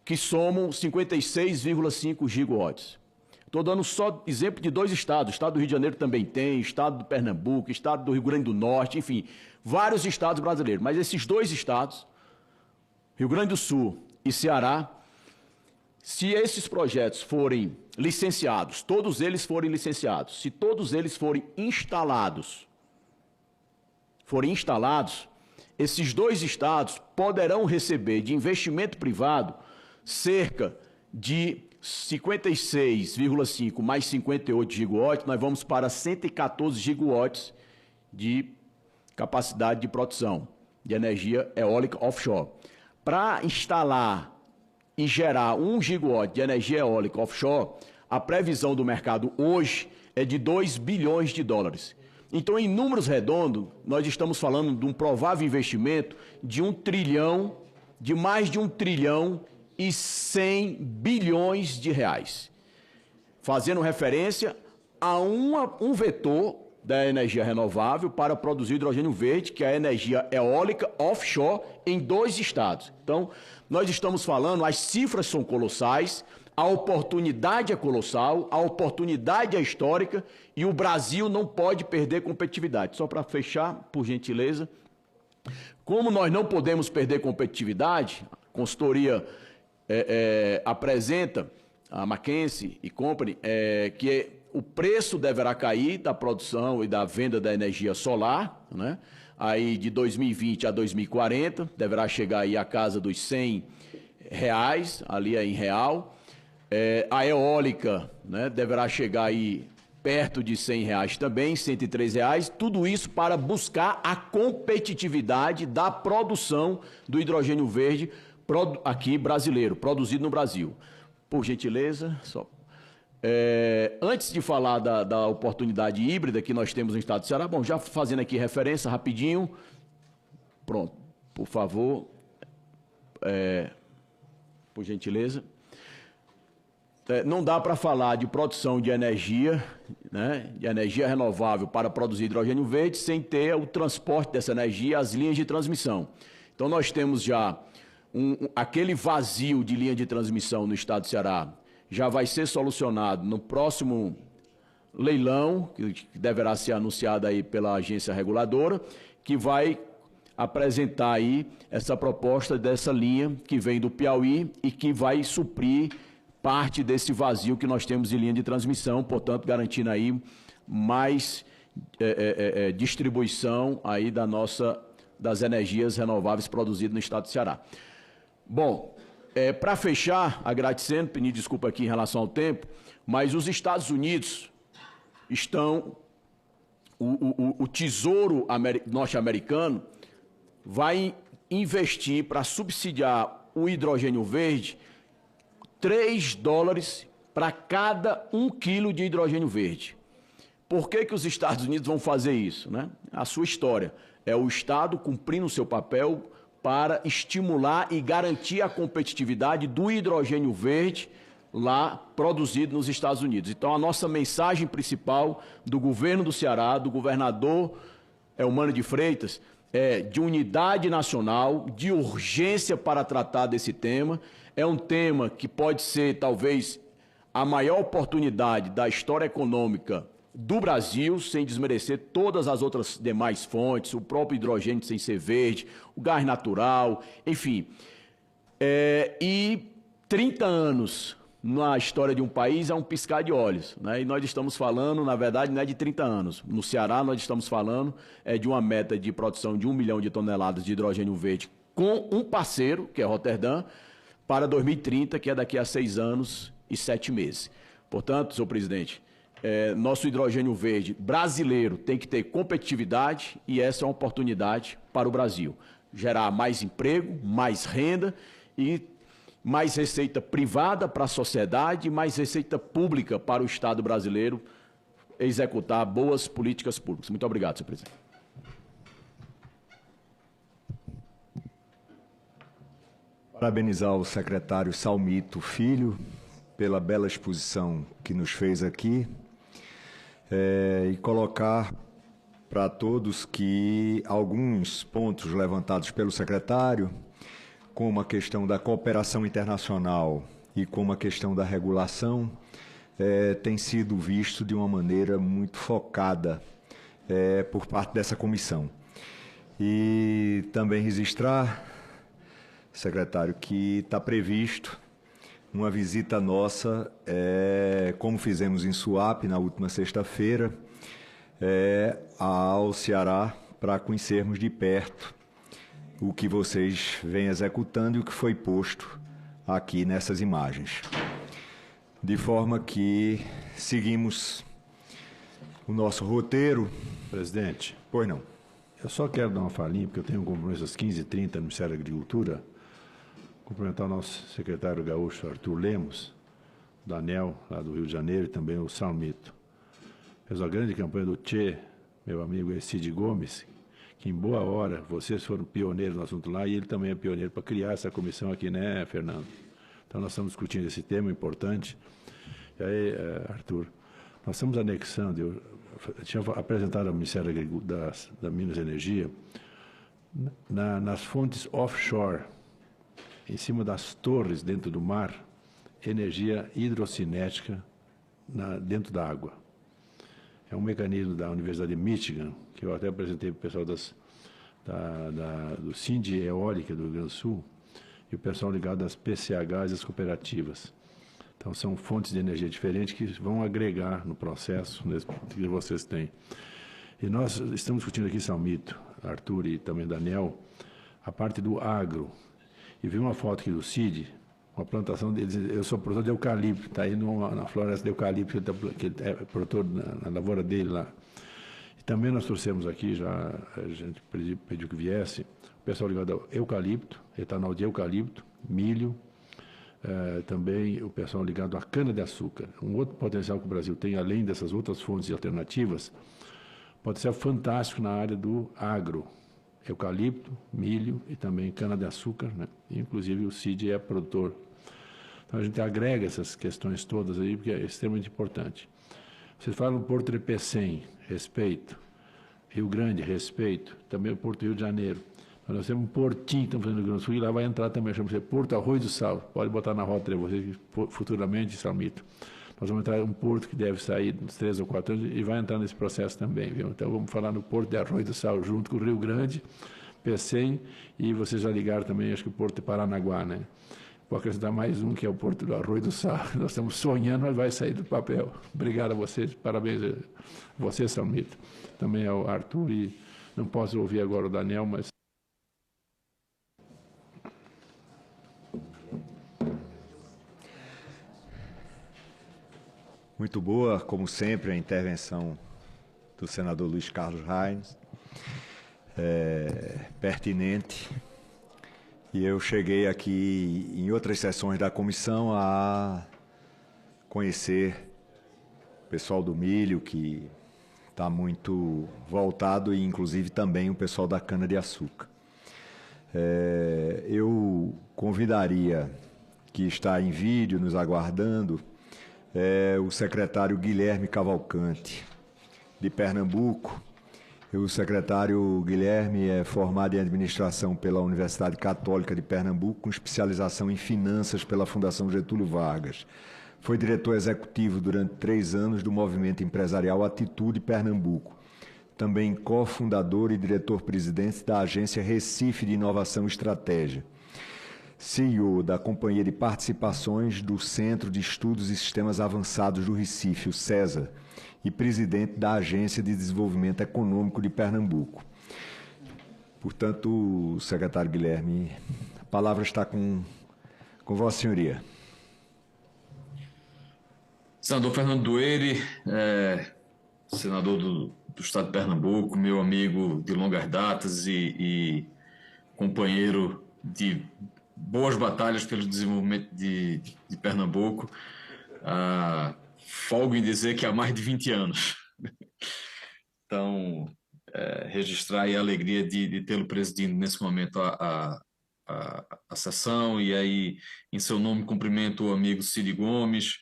que somam 56,5 gigawatts. Estou dando só exemplo de 2 estados. O estado do Rio de Janeiro também tem, o estado do Pernambuco, o estado do Rio Grande do Norte, enfim, vários estados brasileiros. Mas esses 2 estados, Rio Grande do Sul e Ceará, se esses projetos forem licenciados, todos eles forem licenciados, se todos eles forem instalados, esses 2 estados poderão receber de investimento privado cerca de 56,5 mais 58 gigawatts, nós vamos para 114 gigawatts de capacidade de produção de energia eólica offshore. Para instalar e gerar 1 gigawatt de energia eólica offshore, a previsão do mercado hoje é de 2 bilhões de dólares. Então, em números redondos, nós estamos falando de um provável investimento de mais de 1 trilhão e 100 bilhões de reais, fazendo referência a um vetor da energia renovável para produzir hidrogênio verde, que é a energia eólica offshore em 2 estados. Então, nós estamos falando, as cifras são colossais, a oportunidade é colossal, a oportunidade é histórica e o Brasil não pode perder competitividade. Só para fechar, por gentileza, como nós não podemos perder competitividade, a consultoria apresenta, a McKinsey & Company, que o preço deverá cair da produção e da venda da energia solar, né? Aí de 2020 a 2040, deverá chegar aí à casa dos R$100, ali em real. A eólica, né, deverá chegar aí perto de R$100 também, R$103, tudo isso para buscar a competitividade da produção do hidrogênio verde aqui brasileiro, produzido no Brasil. Por gentileza, só. Antes de falar da oportunidade híbrida que nós temos no estado do Ceará, bom, já fazendo aqui referência rapidinho, pronto, por favor, por gentileza. Não dá para falar de produção de energia, né, de energia renovável para produzir hidrogênio verde sem ter o transporte dessa energia, as linhas de transmissão. Então nós temos já aquele vazio de linha de transmissão no estado do Ceará, já vai ser solucionado no próximo leilão, que deverá ser anunciado aí pela agência reguladora, que vai apresentar aí essa proposta dessa linha que vem do Piauí e que vai suprir parte desse vazio que nós temos em linha de transmissão, portanto, garantindo aí mais distribuição aí das energias renováveis produzidas no estado do Ceará. Bom, para fechar, agradecendo, pedindo desculpa aqui em relação ao tempo, mas os Estados Unidos estão, o Tesouro norte-americano vai investir para subsidiar o hidrogênio verde, $3 para cada 1 quilo de hidrogênio verde. Por que que os Estados Unidos vão fazer isso, né? A sua história. É o Estado cumprindo o seu papel para estimular e garantir a competitividade do hidrogênio verde lá produzido nos Estados Unidos. Então, a nossa mensagem principal do governo do Ceará, do governador Eumano de Freitas, é de unidade nacional, de urgência para tratar desse tema. É um tema que pode ser, talvez, a maior oportunidade da história econômica do Brasil, sem desmerecer todas as outras demais fontes, o próprio hidrogênio sem ser verde, o gás natural, enfim. E 30 anos na história de um país é um piscar de olhos, né? E nós estamos falando, na verdade, não é de 30 anos. No Ceará, nós estamos falando de uma meta de produção de 1 milhão de toneladas de hidrogênio verde com um parceiro, que é Roterdã, para 2030, que é daqui a 6 anos e 7 meses. Portanto, senhor presidente, nosso hidrogênio verde brasileiro tem que ter competitividade e essa é uma oportunidade para o Brasil. Gerar mais emprego, mais renda e mais receita privada para a sociedade e mais receita pública para o Estado brasileiro executar boas políticas públicas. Muito obrigado, senhor presidente. Parabenizar o secretário Salmito Filho pela bela exposição que nos fez aqui e colocar para todos que alguns pontos levantados pelo secretário, como a questão da cooperação internacional e como a questão da regulação, tem sido visto de uma maneira muito focada por parte dessa comissão. E também registrar, secretário, que está previsto uma visita nossa, como fizemos em Suape na última sexta-feira, ao Ceará, para conhecermos de perto o que vocês vêm executando e o que foi posto aqui nessas imagens. De forma que seguimos o nosso roteiro. Presidente. Pois não. Eu só quero dar uma falinha, porque eu tenho um compromisso às 15h30 no Ministério da Agricultura. Cumprimentar o nosso secretário gaúcho Arthur Lemos, da ANEEL, lá do Rio de Janeiro, e também o Salmito. Fez uma grande campanha do Tchê, meu amigo Cid Gomes, que em boa hora vocês foram pioneiros no assunto lá, e ele também é pioneiro para criar essa comissão aqui, né, Fernando? Então nós estamos discutindo esse tema importante. E aí, Arthur, nós estamos anexando, eu tinha apresentado ao Ministério da Minas e Energia, nas fontes offshore, em cima das torres dentro do mar, energia hidrocinética dentro da água. É um mecanismo da Universidade de Michigan, que eu até apresentei para o pessoal do Sind Eólica do Rio Grande do Sul e o pessoal ligado às PCHs e às cooperativas. Então, são fontes de energia diferentes que vão agregar no processo que vocês têm. E nós estamos discutindo aqui, Salmito, Arthur e também Daniel, a parte do agro. E vi uma foto aqui do Cid, uma plantação deles. Eu sou produtor de eucalipto, está aí na floresta de eucalipto, que ele é produtor na lavoura dele lá. E também nós trouxemos aqui, já a gente pediu que viesse, o pessoal ligado ao eucalipto, etanol de eucalipto, milho, também o pessoal ligado à cana-de-açúcar. Um outro potencial que o Brasil tem, além dessas outras fontes alternativas, pode ser fantástico na área do agro. Eucalipto, milho e também cana-de-açúcar, né? Inclusive o Cid é produtor. Então a gente agrega essas questões todas aí, porque é extremamente importante. Vocês falam Porto de Pecém, respeito. Rio Grande, respeito. Também o Porto Rio de Janeiro. Nós temos um portinho que estamos fazendo no Rio Grande do Sul e lá vai entrar também, chama-se Porto Arroio do Sal. Pode botar na rota de vocês futuramente, Salmito. Nós vamos entrar em um porto que deve sair uns 3 ou 4 anos e vai entrar nesse processo também, viu? Então vamos falar no Porto de Arroio do Sal, junto com o Rio Grande, Pecém, e vocês já ligaram também, acho que o Porto de Paranaguá, né? Vou acrescentar mais um, que é o Porto do Arroio do Sal. Nós estamos sonhando, mas vai sair do papel. Obrigado a vocês, parabéns a você, Salmito. Também ao Arthur, e não posso ouvir agora o Daniel, mas... Muito boa, como sempre, a intervenção do senador Luiz Carlos Reins, pertinente E eu cheguei aqui em outras sessões da comissão a conhecer o pessoal do milho, que está muito voltado, e inclusive também o pessoal da cana-de-açúcar. Eu convidaria, que está em vídeo nos aguardando, o secretário Guilherme Cavalcante, de Pernambuco. O secretário Guilherme é formado em administração pela Universidade Católica de Pernambuco, com especialização em finanças pela Fundação Getúlio Vargas. Foi diretor executivo durante 3 anos do movimento empresarial Atitude Pernambuco. Também cofundador e diretor-presidente da agência Recife de Inovação e Estratégia. CEO da Companhia de Participações do Centro de Estudos e Sistemas Avançados do Recife, o CESA, e presidente da Agência de Desenvolvimento Econômico de Pernambuco. Portanto, secretário Guilherme, a palavra está com Vossa Senhoria. Senador Fernando Dueire, senador do Estado de Pernambuco, meu amigo de longas datas e companheiro de boas batalhas pelo desenvolvimento de Pernambuco. Folgo em dizer que há mais de 20 anos. Então, registrar aí a alegria de tê-lo presidindo nesse momento a sessão, e aí, em seu nome, cumprimento o amigo Cid Gomes,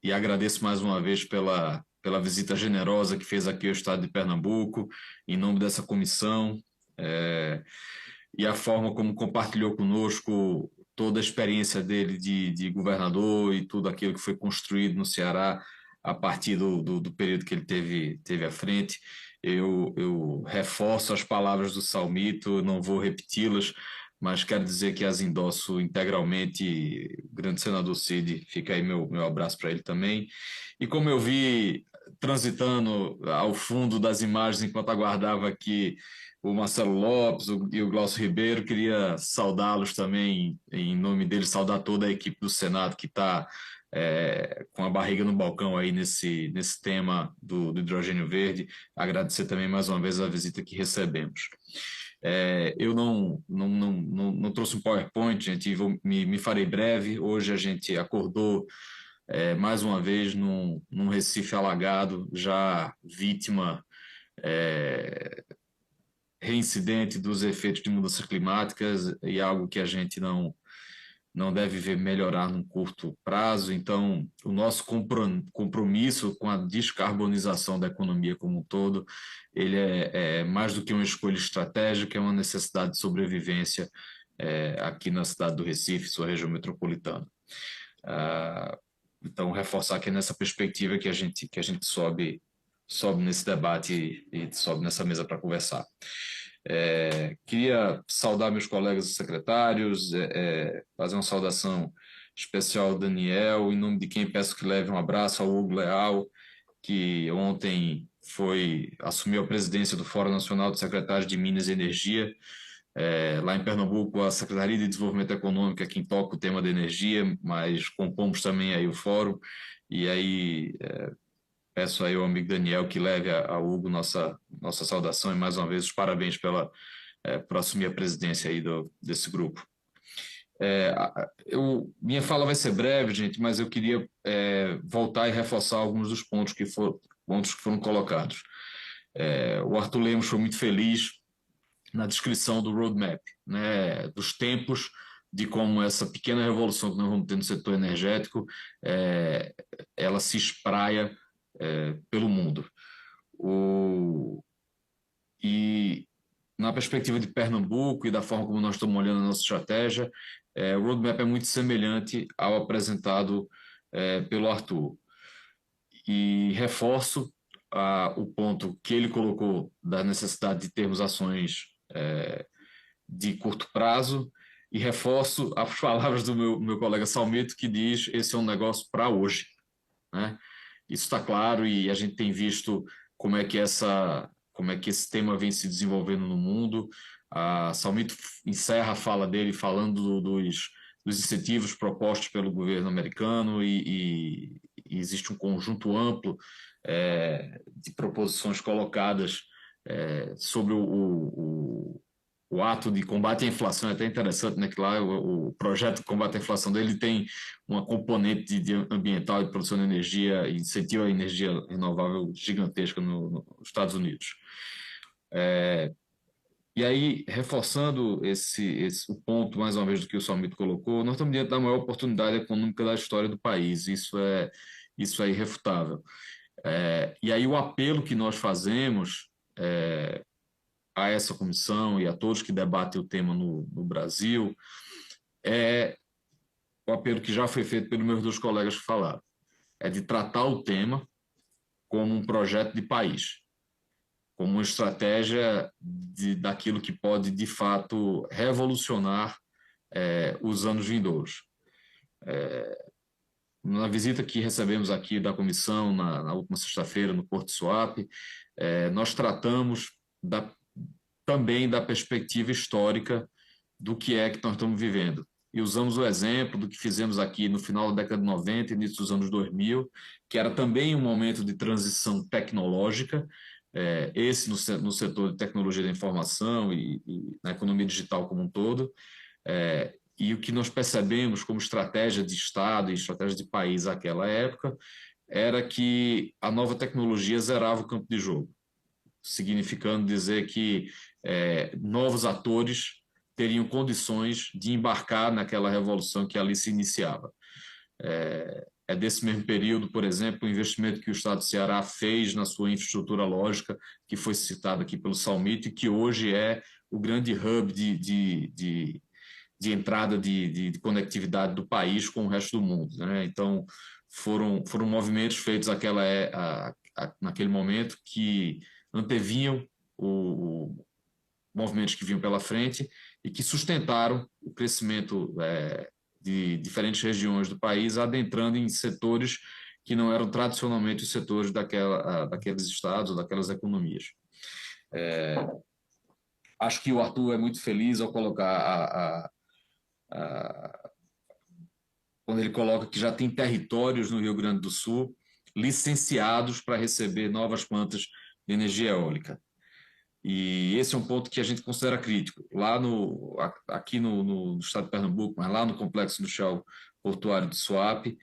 e agradeço mais uma vez pela visita generosa que fez aqui ao Estado de Pernambuco, em nome dessa comissão, e a forma como compartilhou conosco toda a experiência dele de governador e tudo aquilo que foi construído no Ceará a partir do período que ele teve à frente. Eu reforço as palavras do Salmito, não vou repeti-las, mas quero dizer que as endosso integralmente. O grande senador Cid, fica aí meu abraço para ele também. E como eu vi transitando ao fundo das imagens enquanto aguardava aqui o Marcelo Lopes e o Glaucio Ribeiro, queria saudá-los também, em nome deles, saudar toda a equipe do Senado que está com a barriga no balcão aí nesse tema do hidrogênio verde. Agradecer também mais uma vez a visita que recebemos. Eu não trouxe um PowerPoint, gente, me farei breve. Hoje a gente acordou mais uma vez num Recife alagado, já vítima reincidente dos efeitos de mudanças climáticas, e algo que a gente não deve ver melhorar num curto prazo. Então, o nosso compromisso com a descarbonização da economia como um todo, ele é mais do que uma escolha estratégica, é uma necessidade de sobrevivência aqui na cidade do Recife, sua região metropolitana. Então, reforçar que é nessa perspectiva que a gente sobe nesse debate e sobe nessa mesa para conversar. Queria saudar meus colegas secretários, fazer uma saudação especial ao Daniel, em nome de quem peço que leve um abraço ao Hugo Leal, que ontem assumiu a presidência do Fórum Nacional de Secretários de Minas e Energia. Lá em Pernambuco, a Secretaria de Desenvolvimento Econômico é quem toca o tema da energia, mas compomos também aí o fórum, e aí peço aí ao amigo Daniel que leve a Hugo nossa saudação e mais uma vez os parabéns por assumir a presidência aí desse grupo. Minha fala vai ser breve, gente, mas eu queria voltar e reforçar alguns dos pontos que foram colocados. O Arthur Lemos foi muito feliz na descrição do roadmap, né, dos tempos, de como essa pequena revolução que nós vamos ter no setor energético, ela se espraia pelo mundo. E na perspectiva de Pernambuco e da forma como nós estamos olhando a nossa estratégia, o roadmap é muito semelhante ao apresentado pelo Arthur. E reforço o ponto que ele colocou da necessidade de termos ações de curto prazo, e reforço as palavras do meu colega Salmito, que diz: esse é um negócio para hoje, né? Isso está claro, e a gente tem visto como é que esse tema vem se desenvolvendo no mundo. A Salmito encerra a fala dele falando dos incentivos propostos pelo governo americano, e existe um conjunto amplo de proposições colocadas sobre o ato de combate à inflação é até interessante, né, que lá o projeto de combate à inflação dele tem uma componente de ambiental e de produção de energia e incentivo à energia renovável gigantesca nos Estados Unidos. E aí, reforçando o ponto, mais uma vez, do que o Salmito colocou, nós estamos diante da maior oportunidade econômica da história do país, isso é irrefutável. E aí o apelo que nós fazemos a essa comissão e a todos que debatem o tema no Brasil é o apelo que já foi feito pelos meus dois colegas que falaram, é de tratar o tema como um projeto de país, como uma estratégia daquilo que pode, de fato, revolucionar os anos vindouros. Na visita que recebemos aqui da comissão, na última sexta-feira, no Porto Suape, nós tratamos também da perspectiva histórica do que é que nós estamos vivendo. E usamos o exemplo do que fizemos aqui no final da década de 90, início dos anos 2000, que era também um momento de transição tecnológica, esse no setor de tecnologia da informação e na economia digital como um todo, e o que nós percebemos como estratégia de Estado e estratégia de país naquela época era que a nova tecnologia zerava o campo de jogo, significando dizer que novos atores teriam condições de embarcar naquela revolução que ali se iniciava. É desse mesmo período, por exemplo, o investimento que o Estado do Ceará fez na sua infraestrutura lógica, que foi citado aqui pelo Salmito, e que hoje é o grande hub de entrada de conectividade do país com o resto do mundo, né? Então, foram movimentos feitos naquele momento que antevinham movimentos que vinham pela frente e que sustentaram o crescimento de diferentes regiões do país, adentrando em setores que não eram tradicionalmente os setores daqueles estados, daquelas economias. Acho que o Arthur é muito feliz ao colocar quando ele coloca que já tem territórios no Rio Grande do Sul licenciados para receber novas plantas de energia eólica. E esse é um ponto que a gente considera crítico. Aqui no estado de Pernambuco, mas lá no Complexo Industrial Portuário de Suape,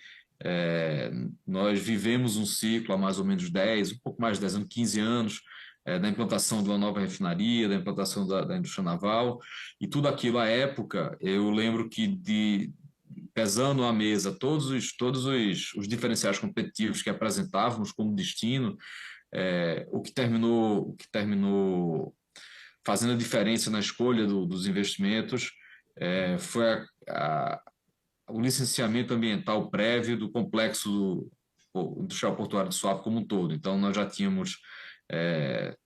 nós vivemos um ciclo há mais ou menos um pouco mais de 10 anos, 15 anos, da implantação de uma nova refinaria, da implantação da indústria naval, e tudo aquilo à época, eu lembro que pesando à mesa todos os diferenciais competitivos que apresentávamos como destino, o que terminou fazendo a diferença na escolha dos investimentos foi o licenciamento ambiental prévio do complexo industrial portuário de Suape como um todo. Então, nós já tínhamos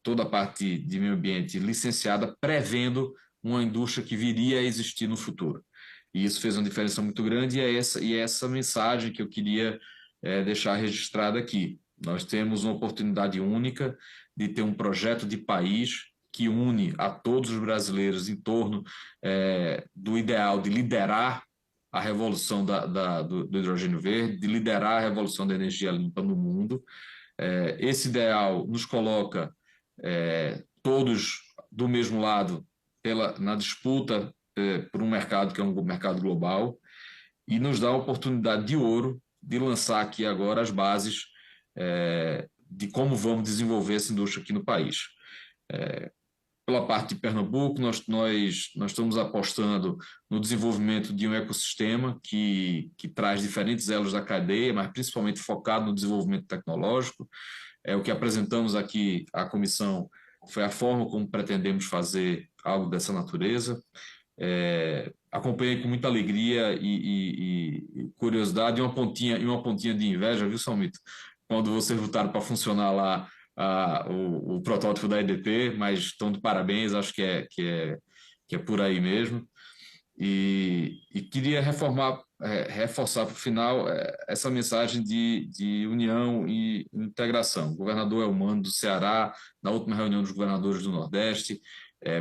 toda a parte de meio ambiente licenciada, prevendo uma indústria que viria a existir no futuro. E isso fez uma diferença muito grande, e é essa mensagem que eu queria deixar registrada aqui. Nós temos uma oportunidade única de ter um projeto de país que une a todos os brasileiros em torno do ideal de liderar a revolução do hidrogênio verde, de liderar a revolução da energia limpa no mundo. Esse ideal nos coloca todos do mesmo lado na disputa por um mercado que é um mercado global, e nos dá a oportunidade de ouro de lançar aqui agora as bases de como vamos desenvolver essa indústria aqui no país. Pela parte de Pernambuco, nós estamos apostando no desenvolvimento de um ecossistema que traz diferentes elos da cadeia, mas principalmente focado no desenvolvimento tecnológico. O que apresentamos aqui à comissão foi a forma como pretendemos fazer algo dessa natureza. Acompanhei com muita alegria e curiosidade e uma pontinha de inveja, viu, Salmito? Quando vocês botaram para funcionar lá o protótipo da EDP, mas estão de parabéns, acho que é por aí mesmo. E queria reforçar para o final essa mensagem de união e integração. O governador Elmano do Ceará, na última reunião dos governadores do Nordeste,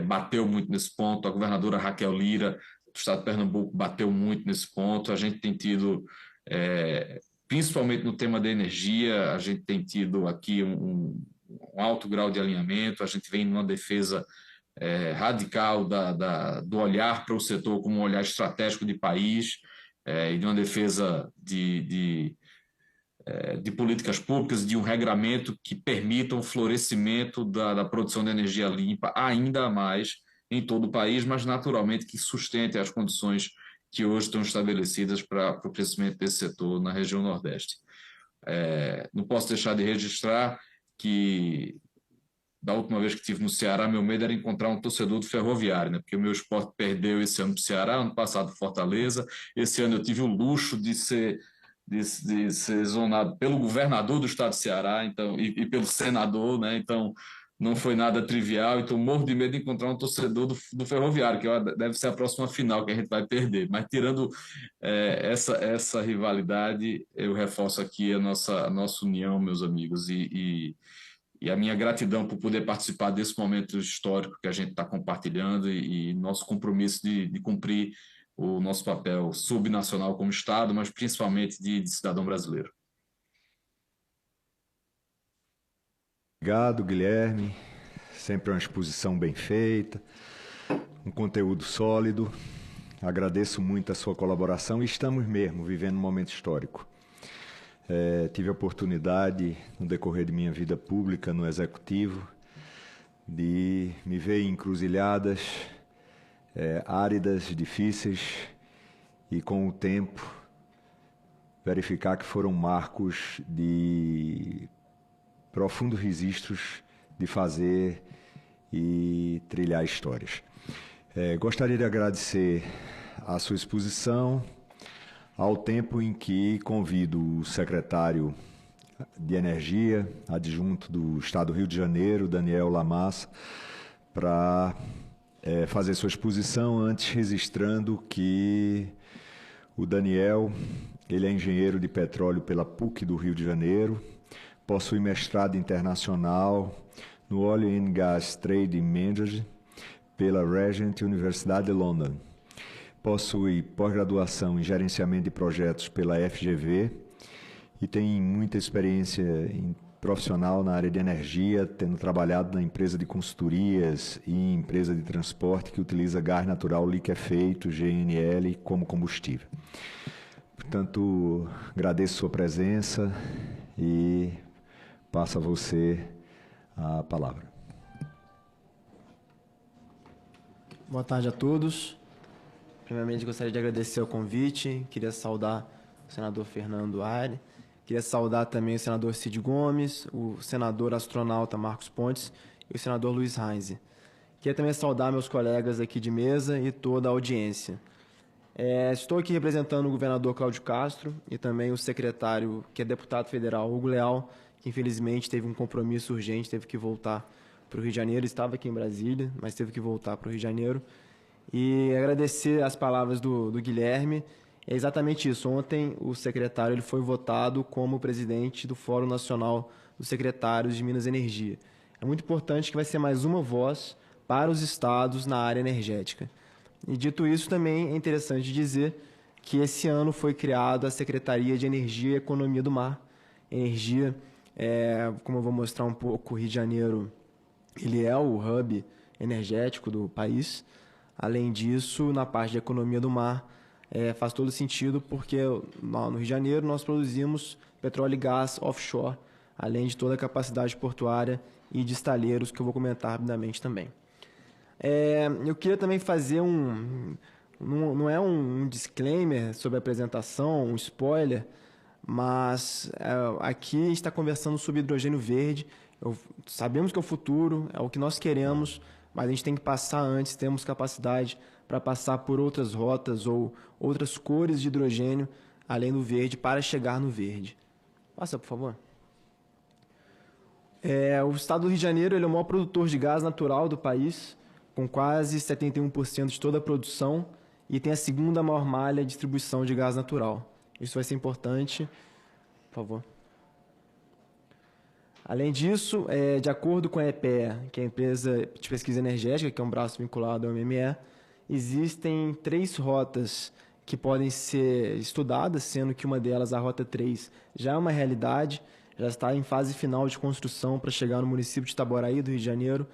bateu muito nesse ponto. A governadora Raquel Lira, do estado de Pernambuco, bateu muito nesse ponto. A gente tem tido, principalmente no tema da energia, a gente tem tido aqui um alto grau de alinhamento. A gente vem numa defesa radical do olhar para o setor como um olhar estratégico de país e de uma defesa de políticas públicas, de um regramento que permita o florescimento da produção de energia limpa ainda mais em todo o país, mas naturalmente que sustente as condições que hoje estão estabelecidas para o crescimento desse setor na região Nordeste. Não posso deixar de registrar que da última vez que estive no Ceará, meu medo era encontrar um torcedor do Ferroviário, né? Porque o meu Sport perdeu esse ano para o Ceará, ano passado Fortaleza. Esse ano eu tive o luxo de ser zonado pelo governador do estado de Ceará, então, e pelo senador, né? Então não foi nada trivial. Então morro de medo de encontrar um torcedor do Ferroviário, que deve ser a próxima final que a gente vai perder. Mas tirando essa rivalidade, eu reforço aqui a nossa união, meus amigos, e a minha gratidão por poder participar desse momento histórico que a gente está compartilhando e nosso compromisso de cumprir o nosso papel subnacional como Estado, mas principalmente de cidadão brasileiro. Obrigado, Guilherme. Sempre uma exposição bem feita, um conteúdo sólido. Agradeço muito a sua colaboração e estamos mesmo vivendo um momento histórico. Tive a oportunidade, no decorrer de minha vida pública no Executivo, de me ver em encruzilhadas áridas, difíceis, e com o tempo verificar que foram marcos de profundos registros de fazer e trilhar histórias. Gostaria de agradecer a sua exposição, ao tempo em que convido o secretário de Energia, adjunto do Estado do Rio de Janeiro, Daniel Lamassa, para fazer sua exposição, antes registrando que o Daniel, ele é engenheiro de petróleo pela PUC do Rio de Janeiro, possui mestrado internacional no Oil and Gas Trading Management pela Regent Universidade de London. Possui pós-graduação em gerenciamento de projetos pela FGV e tem muita experiência profissional na área de energia, tendo trabalhado na empresa de consultorias e em empresa de transporte que utiliza gás natural liquefeito, GNL, como combustível. Portanto, agradeço sua presença e passo a você a palavra. Boa tarde a todos. Primeiramente, gostaria de agradecer o convite. Queria saudar o senador Fernando Aire. Queria saudar também o senador Cid Gomes, o senador astronauta Marcos Pontes e o senador Luiz Heinze. Queria também saudar meus colegas aqui de mesa e toda a audiência. Estou aqui representando o governador Cláudio Castro e também o secretário, que é deputado federal, Hugo Leal, que infelizmente teve um compromisso urgente, teve que voltar para o Rio de Janeiro. Estava aqui em Brasília, mas teve que voltar para o Rio de Janeiro. E agradecer as palavras do Guilherme. É exatamente isso. Ontem o secretário ele foi votado como presidente do Fórum Nacional dos Secretários de Minas e Energia. É muito importante que vai ser mais uma voz para os estados na área energética. E dito isso, também é interessante dizer que esse ano foi criada a Secretaria de Energia e Economia do Mar. Energia, como eu vou mostrar um pouco, o Rio de Janeiro ele é o hub energético do país. Além disso, na parte de economia do mar, faz todo sentido porque no Rio de Janeiro nós produzimos petróleo e gás offshore, além de toda a capacidade portuária e de estaleiros, que eu vou comentar rapidamente também. Eu queria também fazer não é um disclaimer sobre a apresentação, um spoiler, mas aqui a gente está conversando sobre hidrogênio verde. Sabemos que é o futuro, é o que nós queremos, mas a gente tem que passar antes, temos capacidade para passar por outras rotas ou outras cores de hidrogênio, além do verde, para chegar no verde. Passa, por favor. O estado do Rio de Janeiro ele é o maior produtor de gás natural do país, com quase 71% de toda a produção, e tem a segunda maior malha de distribuição de gás natural. Isso vai ser importante. Por favor. Além disso, de acordo com a EPE, que é a Empresa de Pesquisa Energética, que é um braço vinculado ao MME, existem 3 rotas que podem ser estudadas, sendo que uma delas, a Rota 3, já é uma realidade, já está em fase final de construção para chegar no município de Itaboraí, do Rio de Janeiro,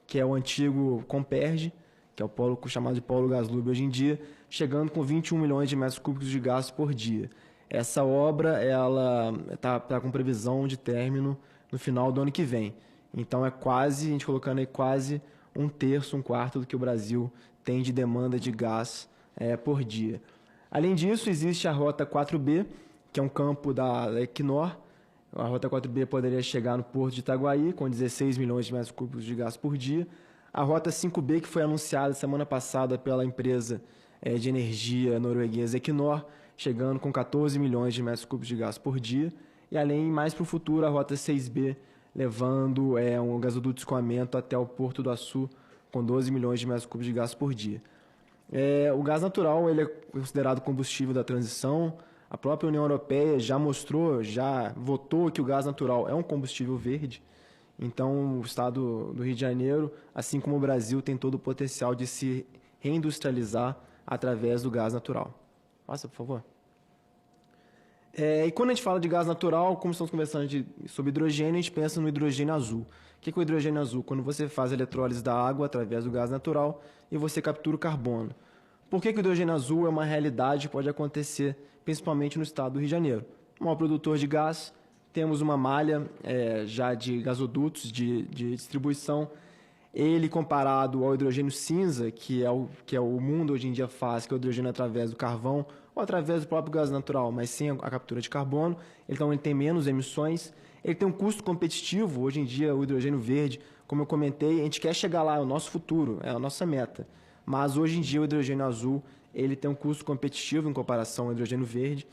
que é o antigo Comperj, que é o polo chamado de Polo Gaslub hoje em dia, chegando com 21 milhões de metros cúbicos de gás por dia. Essa obra ela está com previsão de término no final do ano que vem. Então é quase, a gente colocando aí quase um terço, um quarto do que o Brasil tem de demanda de gás por dia. Além disso, existe a Rota 4B, que é um campo da Equinor. A Rota 4B poderia chegar no Porto de Itaguaí, com 16 milhões de metros cúbicos de gás por dia. A Rota 5B, que foi anunciada semana passada pela empresa de energia norueguesa Equinor, chegando com 14 milhões de metros cúbicos de gás por dia. E além, mais para o futuro, a Rota 6B, levando um gasoduto de escoamento até o Porto do Açu, com 12 milhões de metros cúbicos de gás por dia. O gás natural ele é considerado combustível da transição. A própria União Europeia já votou que o gás natural é um combustível verde. Então, o estado do Rio de Janeiro, assim como o Brasil, tem todo o potencial de se reindustrializar através do gás natural. Passa, por favor. E quando a gente fala de gás natural, como estamos conversando sobre hidrogênio, a gente pensa no hidrogênio azul. O que é o hidrogênio azul? Quando você faz a eletrólise da água através do gás natural e você captura o carbono. Por que o hidrogênio azul é uma realidade que pode acontecer principalmente no estado do Rio de Janeiro? O maior produtor de gás, temos uma malha já de gasodutos de distribuição. Ele comparado ao hidrogênio cinza, que é o mundo hoje em dia faz, que é o hidrogênio através do carvão ou através do próprio gás natural, mas sem a captura de carbono. Então ele tem menos emissões, ele tem um custo competitivo. Hoje em dia o hidrogênio verde, como eu comentei, a gente quer chegar lá, é o nosso futuro, é a nossa meta. Mas hoje em dia o hidrogênio azul ele tem um custo competitivo em comparação ao hidrogênio verde.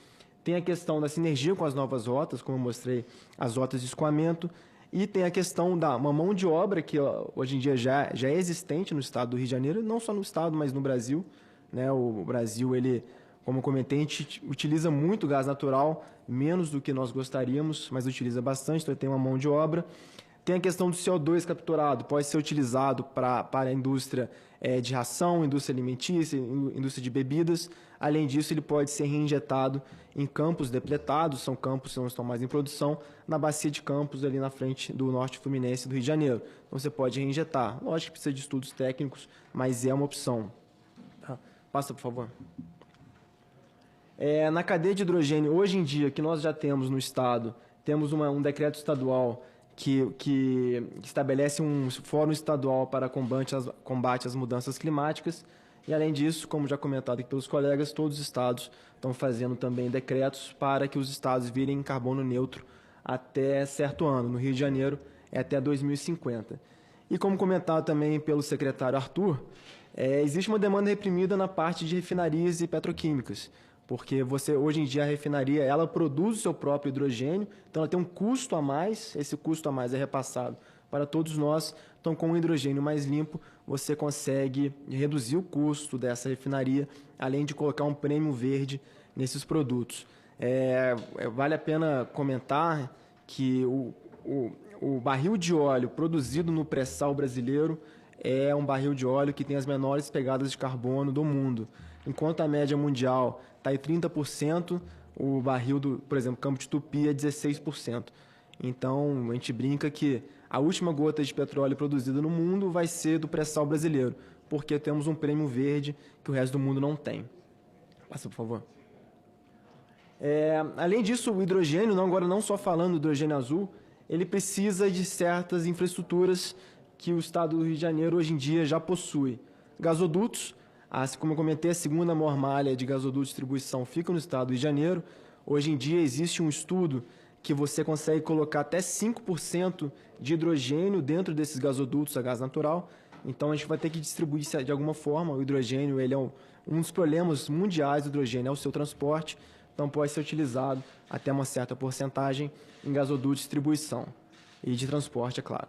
Tem a questão da sinergia com as novas rotas, como eu mostrei, as rotas de escoamento. E tem a questão da uma mão de obra que hoje em dia já é existente no estado do Rio de Janeiro, não só no estado, mas no Brasil. O Brasil, ele, como eu comentei, a gente utiliza muito gás natural, menos do que nós gostaríamos, mas utiliza bastante, então tem uma mão de obra. Tem a questão do CO2 capturado, pode ser utilizado para a indústria de ração, indústria alimentícia, indústria de bebidas. Além disso, ele pode ser reinjetado em campos depletados, são campos que não estão mais em produção, na bacia de Campos, ali na frente do Norte Fluminense do Rio de Janeiro. Então, você pode reinjetar. Lógico que precisa de estudos técnicos, mas é uma opção. Tá? Passa, por favor. Na cadeia de hidrogênio, hoje em dia, que nós já temos no Estado, temos um decreto estadual que estabelece um fórum estadual para combate às mudanças climáticas. E, além disso, como já comentado aqui pelos colegas, todos os estados estão fazendo também decretos para que os estados virem carbono neutro até certo ano. No Rio de Janeiro, é até 2050. E, como comentado também pelo secretário Arthur, existe uma demanda reprimida na parte de refinarias e petroquímicas, porque hoje em dia a refinaria ela produz o seu próprio hidrogênio, então ela tem um custo a mais, esse custo a mais é repassado para todos nós. Então, com o hidrogênio mais limpo, você consegue reduzir o custo dessa refinaria, além de colocar um prêmio verde nesses produtos. Vale a pena comentar que o barril de óleo produzido no pré-sal brasileiro é um barril de óleo que tem as menores pegadas de carbono do mundo. Enquanto a média mundial está em 30%, o barril por exemplo, Campo de Tupi é 16%. Então, a gente brinca que a última gota de petróleo produzida no mundo vai ser do pré-sal brasileiro, porque temos um prêmio verde que o resto do mundo não tem. Passa, por favor. Além disso, o hidrogênio, agora não só falando do hidrogênio azul, ele precisa de certas infraestruturas que o estado do Rio de Janeiro hoje em dia já possui. Gasodutos, como eu comentei, a segunda maior malha de gasoduto de distribuição fica no estado do Rio de Janeiro. Hoje em dia existe um estudo que você consegue colocar até 5% de hidrogênio dentro desses gasodutos a gás natural. Então, a gente vai ter que distribuir de alguma forma. O hidrogênio ele é um dos problemas mundiais do hidrogênio, é o seu transporte. Então, pode ser utilizado até uma certa porcentagem em gasoduto de distribuição e de transporte, é claro.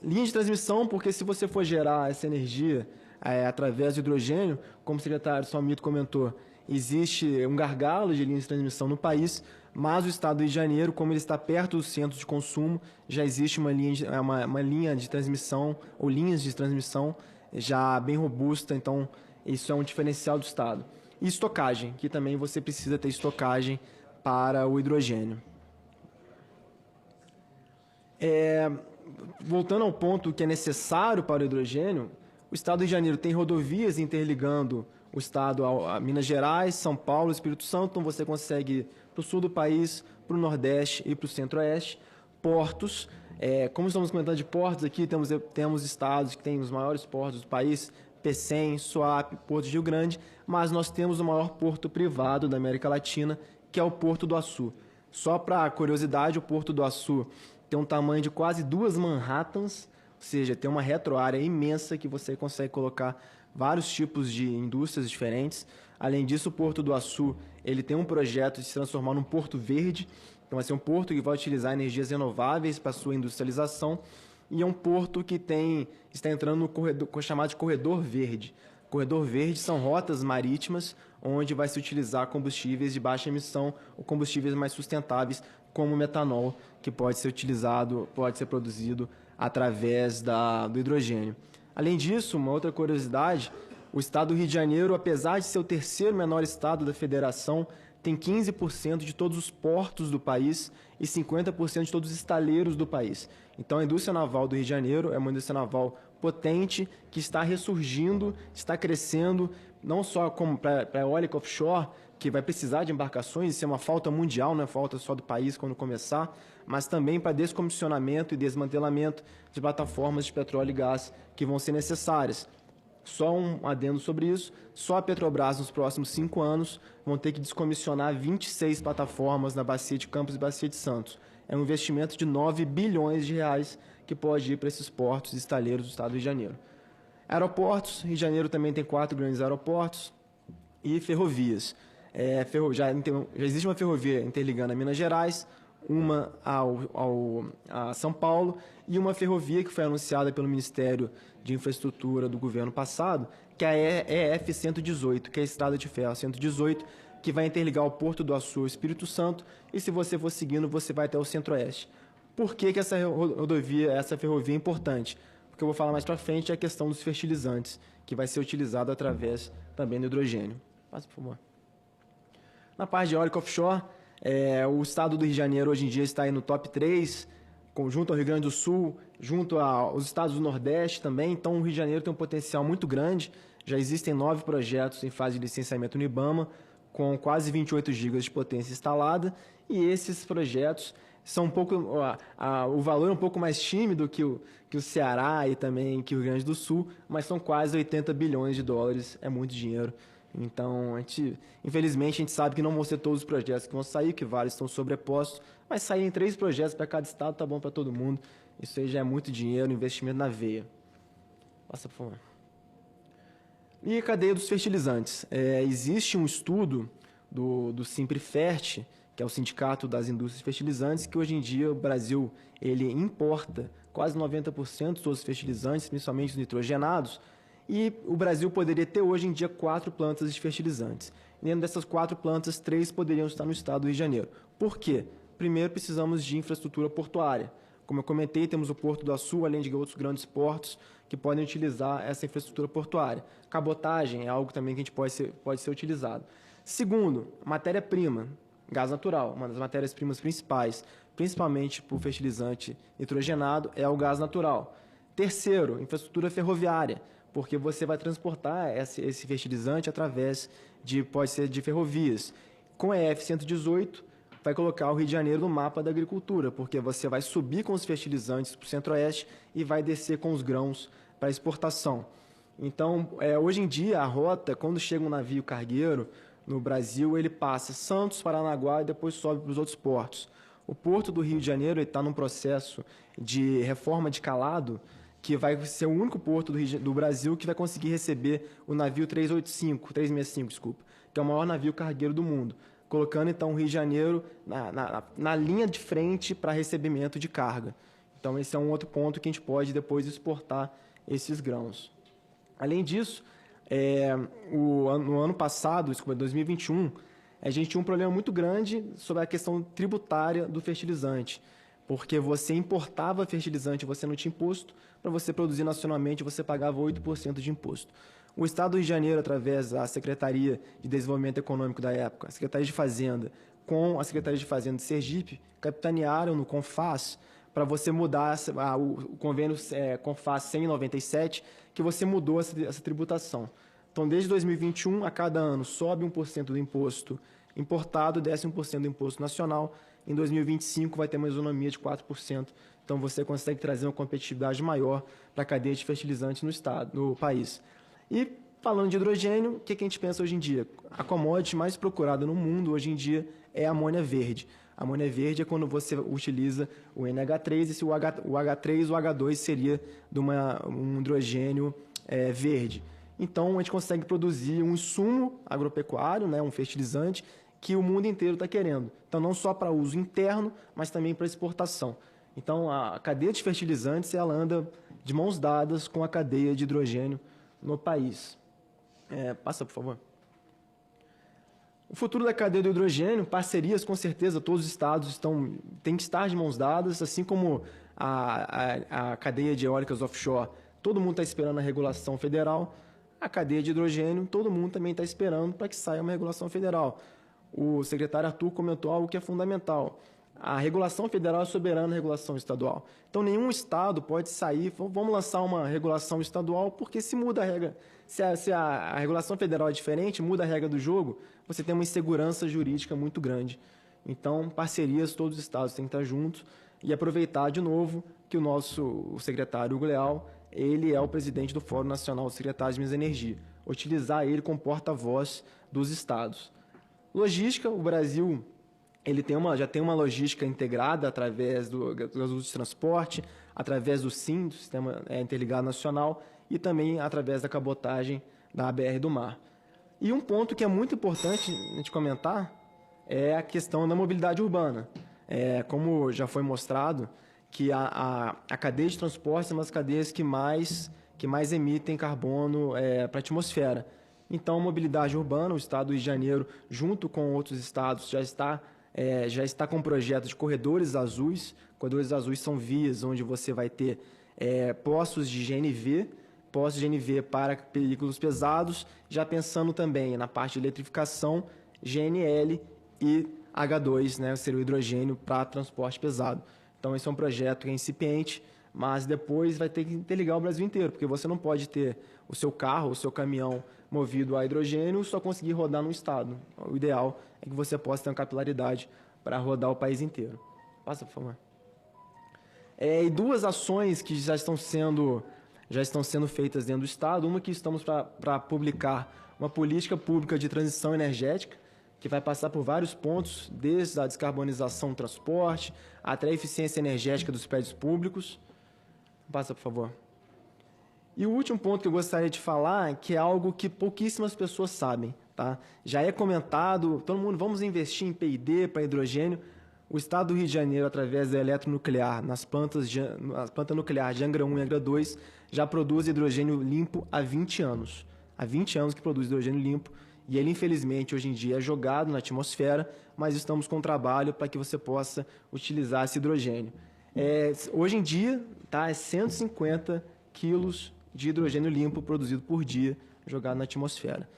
Linha de transmissão, porque se você for gerar essa energia através do hidrogênio, como o secretário Salmito comentou, existe um gargalo de linhas de transmissão no país, mas o estado do Rio de Janeiro, como ele está perto do centro de consumo, já existe uma linha de transmissão, ou linhas de transmissão já bem robusta, então isso é um diferencial do estado. E estocagem, que também você precisa ter estocagem para o hidrogênio. voltando ao ponto que é necessário para o hidrogênio, o Estado do Rio de Janeiro tem rodovias interligando o Estado a Minas Gerais, São Paulo, Espírito Santo, então você consegue ir para o sul do país, para o Nordeste e para o Centro-Oeste. Portos, como estamos comentando de portos aqui, temos estados que têm os maiores portos do país, Pecém, Suape, Porto de Rio Grande, mas nós temos o maior porto privado da América Latina, que é o Porto do Açu. Só para curiosidade, o Porto do Açu tem um tamanho de quase 2 Manhattans, ou seja, tem uma retroárea imensa que você consegue colocar vários tipos de indústrias diferentes. Além disso, o Porto do Açu ele tem um projeto de se transformar num porto verde, então vai ser um porto que vai utilizar energias renováveis para sua industrialização, e é um porto que está entrando no corredor, chamado de Corredor Verde. Corredor Verde são rotas marítimas onde vai se utilizar combustíveis de baixa emissão ou combustíveis mais sustentáveis, como o metanol, que pode ser utilizado, pode ser produzido através do hidrogênio. Além disso, uma outra curiosidade, o estado do Rio de Janeiro, apesar de ser o terceiro menor estado da federação, tem 15% de todos os portos do país e 50% de todos os estaleiros do país. Então, a indústria naval do Rio de Janeiro é uma indústria naval potente, que está ressurgindo, está crescendo, não só para a eólica offshore, que vai precisar de embarcações, isso é uma falta mundial, não é falta só do país quando começar, mas também para descomissionamento e desmantelamento de plataformas de petróleo e gás que vão ser necessárias. Só um adendo sobre isso, só a Petrobras nos próximos 5 anos vão ter que descomissionar 26 plataformas na Bacia de Campos e Bacia de Santos. É um investimento de 9 bilhões de reais que pode ir para esses portos e estaleiros do estado do Rio de Janeiro. Aeroportos, Rio de Janeiro também tem 4 grandes aeroportos e ferrovias. Já existe uma ferrovia interligando a Minas Gerais, uma a São Paulo e uma ferrovia que foi anunciada pelo Ministério de Infraestrutura do governo passado, que é a EF-118, que é a Estrada de Ferro 118, que vai interligar o Porto do Açu ao Espírito Santo, e se você for seguindo, você vai até o Centro-Oeste. Por que essa ferrovia é importante? Porque eu vou falar mais para frente, é a questão dos fertilizantes, que vai ser utilizado através também do hidrogênio. Passa, por favor. Na parte de eólica offshore, o estado do Rio de Janeiro hoje em dia está aí no top 3, junto ao Rio Grande do Sul, junto aos estados do Nordeste também. Então, o Rio de Janeiro tem um potencial muito grande. Já existem 9 projetos em fase de licenciamento no IBAMA, com quase 28 gigas de potência instalada. E esses projetos são um pouco... o valor é um pouco mais tímido que o Ceará e também que o Rio Grande do Sul, mas são quase 80 bilhões de dólares. É muito dinheiro. Então, infelizmente, a gente sabe que não vão ser todos os projetos que vão sair, que vários estão sobrepostos, mas saírem 3 projetos para cada estado, tá bom para todo mundo. Isso aí já é muito dinheiro, investimento na veia. Passa, por favor. E a cadeia dos fertilizantes. Existe um estudo do Simprefert, que é o Sindicato das Indústrias Fertilizantes, que hoje em dia o Brasil ele importa quase 90% de todos os fertilizantes, principalmente os nitrogenados, e o Brasil poderia ter hoje em dia 4 plantas de fertilizantes. Dentro dessas 4 plantas, 3 poderiam estar no estado do Rio de Janeiro. Por quê? Primeiro, precisamos de infraestrutura portuária. Como eu comentei, temos o Porto do Açu, além de outros grandes portos que podem utilizar essa infraestrutura portuária. Cabotagem é algo também que a gente pode ser utilizado. Segundo, matéria-prima, gás natural, uma das matérias-primas principais, principalmente para o fertilizante nitrogenado, é o gás natural. Terceiro, infraestrutura ferroviária, porque você vai transportar esse fertilizante através pode ser de ferrovias. Com a EF-118, vai colocar o Rio de Janeiro no mapa da agricultura, porque você vai subir com os fertilizantes para o Centro-Oeste e vai descer com os grãos para exportação. Então, hoje em dia, a rota, quando chega um navio cargueiro no Brasil, ele passa Santos, Paranaguá e depois sobe para os outros portos. O Porto do Rio de Janeiro está num processo de reforma de calado, que vai ser o único porto do Brasil que vai conseguir receber o navio 365, que é o maior navio cargueiro do mundo, colocando então o Rio de Janeiro na linha de frente para recebimento de carga. Então esse é um outro ponto que a gente pode depois exportar esses grãos. Além disso, no ano passado, 2021, a gente tinha um problema muito grande sobre a questão tributária do fertilizante, porque você importava fertilizante, você não tinha imposto, para você produzir nacionalmente você pagava 8% de imposto. O Estado do Rio de Janeiro, através da Secretaria de Desenvolvimento Econômico da época, a Secretaria de Fazenda, com a Secretaria de Fazenda de Sergipe, capitanearam no CONFAS para você mudar o convênio CONFAS 197, que você mudou essa tributação. Então, desde 2021, a cada ano, sobe 1% do imposto importado, desce 1% do imposto nacional. Em 2025, vai ter uma isonomia de 4%. Então, você consegue trazer uma competitividade maior para a cadeia de fertilizantes no país. E, falando de hidrogênio, o que a gente pensa hoje em dia? A commodity mais procurada no mundo hoje em dia é a amônia verde. A amônia verde é quando você utiliza o NH3, e se o H3, o H2 seria de um hidrogênio verde. Então, a gente consegue produzir um insumo agropecuário, né, um fertilizante, que o mundo inteiro está querendo. Então, não só para uso interno, mas também para exportação. Então, a cadeia de fertilizantes ela anda de mãos dadas com a cadeia de hidrogênio no país. Passa, por favor. O futuro da cadeia do hidrogênio, parcerias, com certeza, todos os estados têm que estar de mãos dadas, assim como a cadeia de eólicas offshore. Todo mundo está esperando a regulação federal. A cadeia de hidrogênio, todo mundo também está esperando para que saia uma regulação federal. O secretário Arthur comentou algo que é fundamental. A regulação federal é soberana à regulação estadual. Então, nenhum estado pode sair, vamos lançar uma regulação estadual, porque se muda a regra. Se a regulação federal é diferente, muda a regra do jogo, você tem uma insegurança jurídica muito grande. Então, parcerias, todos os estados têm que estar juntos e aproveitar de novo que o secretário Hugo Leal, ele é o presidente do Fórum Nacional dos Secretários de Minas e Energia. Utilizar ele como porta-voz dos estados. Logística, o Brasil já tem uma logística integrada através do gasoduto de transporte, através do SIM, do Sistema Interligado Nacional, e também através da cabotagem da BR do Mar. E um ponto que é muito importante a gente comentar é a questão da mobilidade urbana. Como já foi mostrado, que a cadeia de transporte é uma das cadeias que mais emitem carbono para a atmosfera. Então, a mobilidade urbana, o estado do Rio de Janeiro, junto com outros estados, já está com um projeto de corredores azuis. Corredores azuis são vias onde você vai ter postos de GNV para veículos pesados, já pensando também na parte de eletrificação, GNL e H2, né, seria o hidrogênio para transporte pesado. Então, esse é um projeto que é incipiente, mas depois vai ter que interligar o Brasil inteiro, porque você não pode ter o seu carro, o seu caminhão movido a hidrogênio e só conseguir rodar no estado. O ideal é que você possa ter uma capilaridade para rodar o país inteiro. Passa, por favor. E duas ações que já estão sendo feitas dentro do estado. Uma que estamos para publicar uma política pública de transição energética, que vai passar por vários pontos, desde a descarbonização do transporte até a eficiência energética dos prédios públicos. Passa, por favor. E o último ponto que eu gostaria de falar, que é algo que pouquíssimas pessoas sabem, tá? Já é comentado, todo mundo, vamos investir em P&D para hidrogênio. O estado do Rio de Janeiro, através da eletronuclear, na planta nuclear de Angra 1 e Angra 2, já produz hidrogênio limpo há 20 anos. Há 20 anos que produz hidrogênio limpo. E ele, infelizmente, hoje em dia é jogado na atmosfera, mas estamos com trabalho para que você possa utilizar esse hidrogênio. Hoje em dia, é 150 quilos de hidrogênio limpo produzido por dia jogado na atmosfera.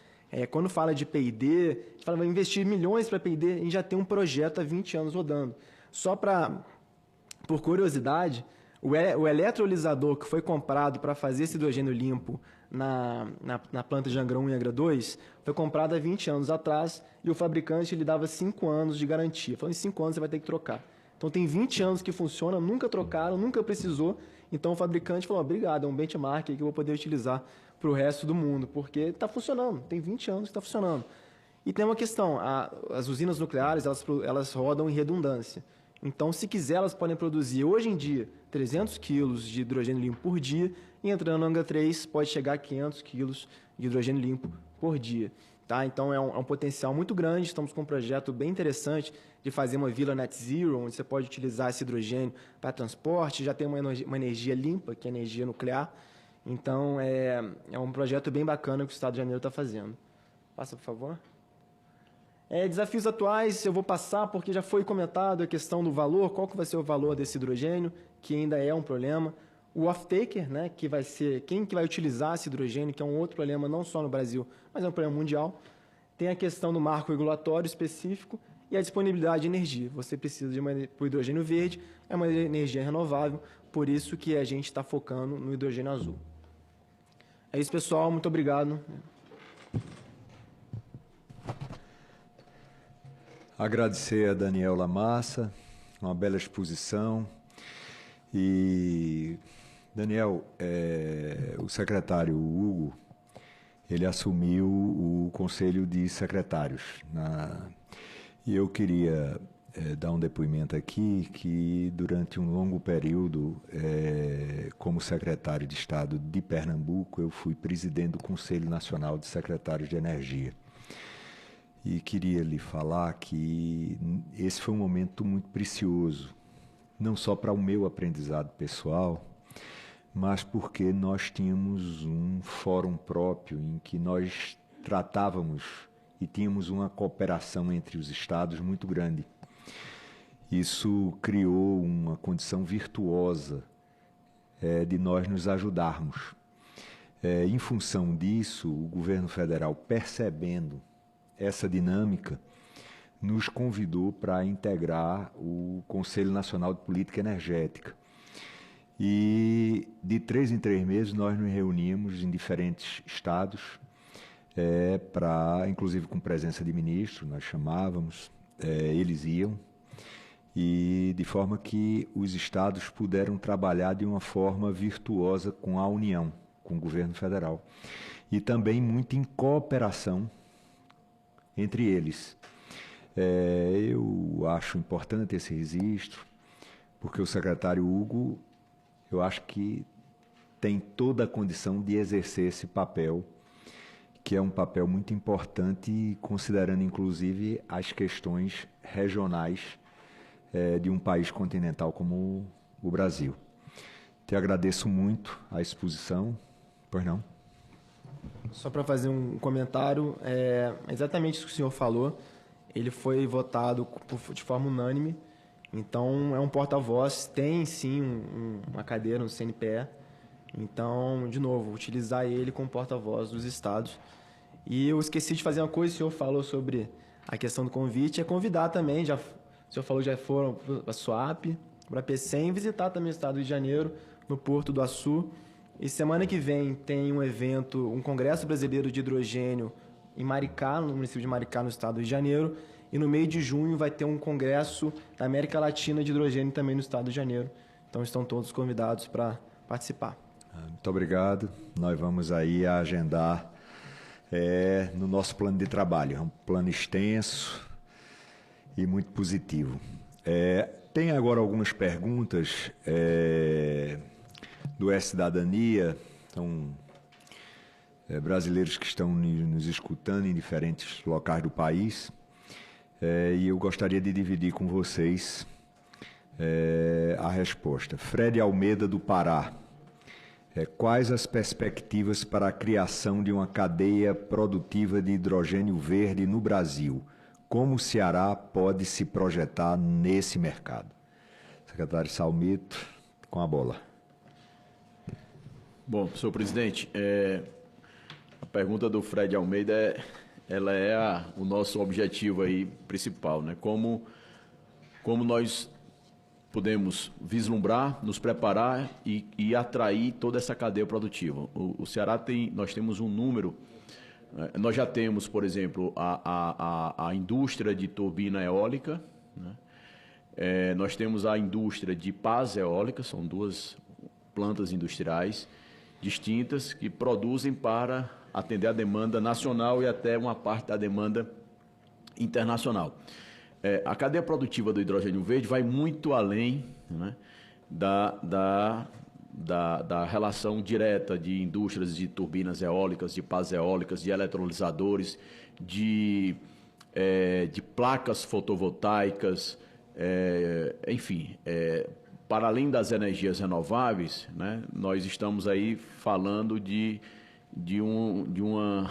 Quando fala de P&D, a gente fala, vai investir milhões para P&D, a gente já tem um projeto há 20 anos rodando. Só por curiosidade, o eletrolisador que foi comprado para fazer esse hidrogênio limpo na planta de Angra 1 e Angra 2 foi comprado há 20 anos atrás e o fabricante lhe dava 5 anos de garantia. Falou, em 5 anos você vai ter que trocar. Então tem 20 anos que funciona, nunca trocaram, nunca precisou. Então o fabricante falou, obrigado, é um benchmark aí que eu vou poder utilizar para o resto do mundo, porque está funcionando, tem 20 anos que está funcionando. E tem uma questão, as usinas nucleares elas rodam em redundância. Então, se quiser, elas podem produzir, hoje em dia, 300 quilos de hidrogênio limpo por dia, e entrando no Angra 3, pode chegar a 500 quilos de hidrogênio limpo por dia. Tá? Então, é um potencial muito grande. Estamos com um projeto bem interessante de fazer uma vila net zero, onde você pode utilizar esse hidrogênio para transporte, já tem uma energia limpa, que é a energia nuclear. Então, é um projeto bem bacana que o Estado de Janeiro está fazendo. Passa, por favor. Desafios atuais, eu vou passar porque já foi comentado a questão do valor, qual que vai ser o valor desse hidrogênio, que ainda é um problema. O off-taker, né, que vai ser quem que vai utilizar esse hidrogênio, que é um outro problema não só no Brasil, mas é um problema mundial. Tem a questão do marco regulatório específico e a disponibilidade de energia. Você precisa de o hidrogênio verde, é uma energia renovável, por isso que a gente está focando no hidrogênio azul. É isso, pessoal. Muito obrigado. Agradecer a Daniel Lamassa, uma bela exposição. E, Daniel, o secretário Hugo, ele assumiu o Conselho de Secretários. E eu queria dar um depoimento aqui que, durante um longo período, como secretário de Estado de Pernambuco, eu fui presidente do Conselho Nacional de Secretários de Energia. E queria lhe falar que esse foi um momento muito precioso, não só para o meu aprendizado pessoal, mas porque nós tínhamos um fórum próprio em que nós tratávamos e tínhamos uma cooperação entre os estados muito grande. Isso criou uma condição virtuosa de nós nos ajudarmos. Em função disso, o governo federal, percebendo essa dinâmica, nos convidou para integrar o Conselho Nacional de Política Energética. E de 3 em 3 meses nós nos reuníamos em diferentes estados, inclusive com presença de ministros, nós chamávamos, eles iam, e de forma que os estados puderam trabalhar de uma forma virtuosa com a União, com o governo federal. E também muito em cooperação entre eles. Eu acho importante esse registro, porque o secretário Hugo, eu acho que tem toda a condição de exercer esse papel, que é um papel muito importante, considerando inclusive as questões regionais de um país continental como o Brasil. Te agradeço muito a exposição. Pois não? Só para fazer um comentário, exatamente isso que o senhor falou, ele foi votado de forma unânime, então é um porta-voz, tem sim uma cadeira no CNPE, então, de novo, utilizar ele como porta-voz dos estados. E eu esqueci de fazer uma coisa, o senhor falou sobre a questão do convite, é convidar também, o senhor falou que já foram para a SUAP, para a PCM, visitar também o estado do Rio de Janeiro, no Porto do Açu. E semana que vem tem um evento, um Congresso Brasileiro de Hidrogênio em Maricá, no município de Maricá, no estado do Rio de Janeiro. E no meio de junho vai ter um Congresso da América Latina de Hidrogênio também no estado do Rio de Janeiro. Então estão todos convidados para participar. Muito obrigado. Nós vamos aí agendar no nosso plano de trabalho. É um plano extenso e muito positivo. Tem agora algumas perguntas do E-Cidadania, então, brasileiros que estão nos escutando em diferentes locais do país, e eu gostaria de dividir com vocês a resposta. Fred Almeida, do Pará. Quais as perspectivas para a criação de uma cadeia produtiva de hidrogênio verde no Brasil? Como o Ceará pode se projetar nesse mercado? Secretário Salmito, com a bola. Bom, senhor presidente, a pergunta do Fred Almeida ela é o nosso objetivo aí principal, né? Como nós podemos vislumbrar, nos preparar e atrair toda essa cadeia produtiva. O Ceará nós temos um número, nós já temos, por exemplo, a indústria de turbina eólica, né? Nós temos a indústria de pás eólica, são 2 plantas industriais distintas que produzem para atender a demanda nacional e até uma parte da demanda internacional. A cadeia produtiva do hidrogênio verde vai muito além, né, da relação direta de indústrias de turbinas eólicas, de pás eólicas, de eletrolisadores, de placas fotovoltaicas, enfim, para além das energias renováveis, né, nós estamos aí falando de uma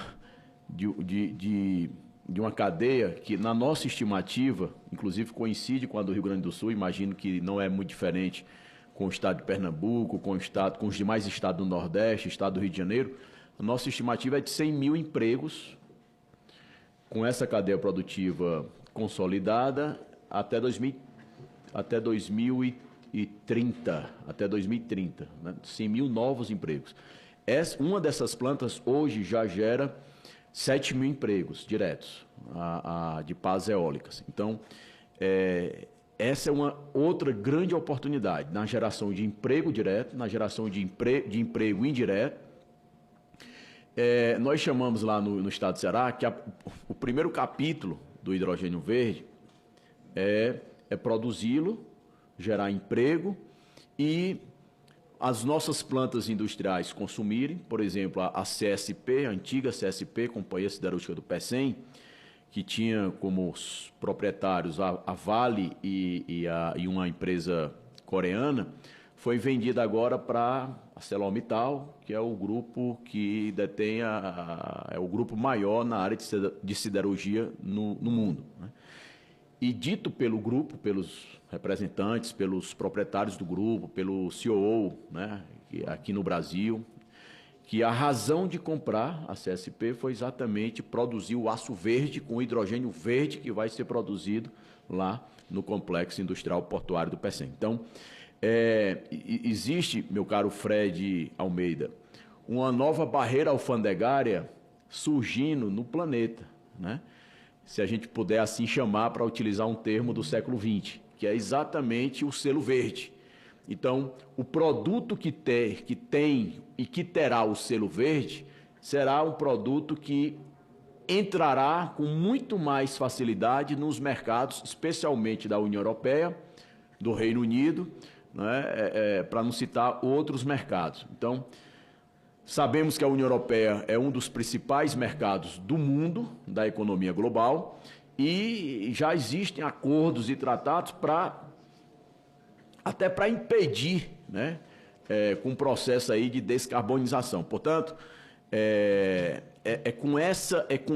cadeia que, na nossa estimativa, inclusive coincide com a do Rio Grande do Sul, imagino que não é muito diferente com o estado de Pernambuco, com os demais estados do Nordeste, estado do Rio de Janeiro. A nossa estimativa é de 100 mil empregos com essa cadeia produtiva consolidada até 2030, né? 100 mil novos empregos. Uma dessas plantas hoje já gera 7 mil empregos diretos de pás eólicas. Então, essa é uma outra grande oportunidade na geração de emprego direto, na geração de emprego indireto. Nós chamamos lá no estado de Ceará que o primeiro capítulo do hidrogênio verde é produzi-lo, gerar emprego e as nossas plantas industriais consumirem, por exemplo, a CSP, a antiga CSP, Companhia Siderúrgica do Pecém, que tinha como proprietários a Vale e uma empresa coreana, foi vendida agora para a ArcelorMittal, que é o grupo que detém é o grupo maior na área de siderurgia no mundo, né? E dito pelo grupo, pelos representantes, pelos proprietários do grupo, pelo CEO, né, aqui no Brasil, que a razão de comprar a CSP foi exatamente produzir o aço verde com hidrogênio verde que vai ser produzido lá no Complexo Industrial Portuário do Pecém. Então, existe, meu caro Fred Almeida, uma nova barreira alfandegária surgindo no planeta, né? Se a gente puder assim chamar, para utilizar um termo do século XX, que é exatamente o selo verde. Então, o produto que tem e que terá o selo verde será um produto que entrará com muito mais facilidade nos mercados, especialmente da União Europeia, do Reino Unido, né, para não citar outros mercados. Então, sabemos que a União Europeia é um dos principais mercados do mundo, da economia global, e já existem acordos e tratados até para impedir, né, com o processo aí de descarbonização. Portanto, com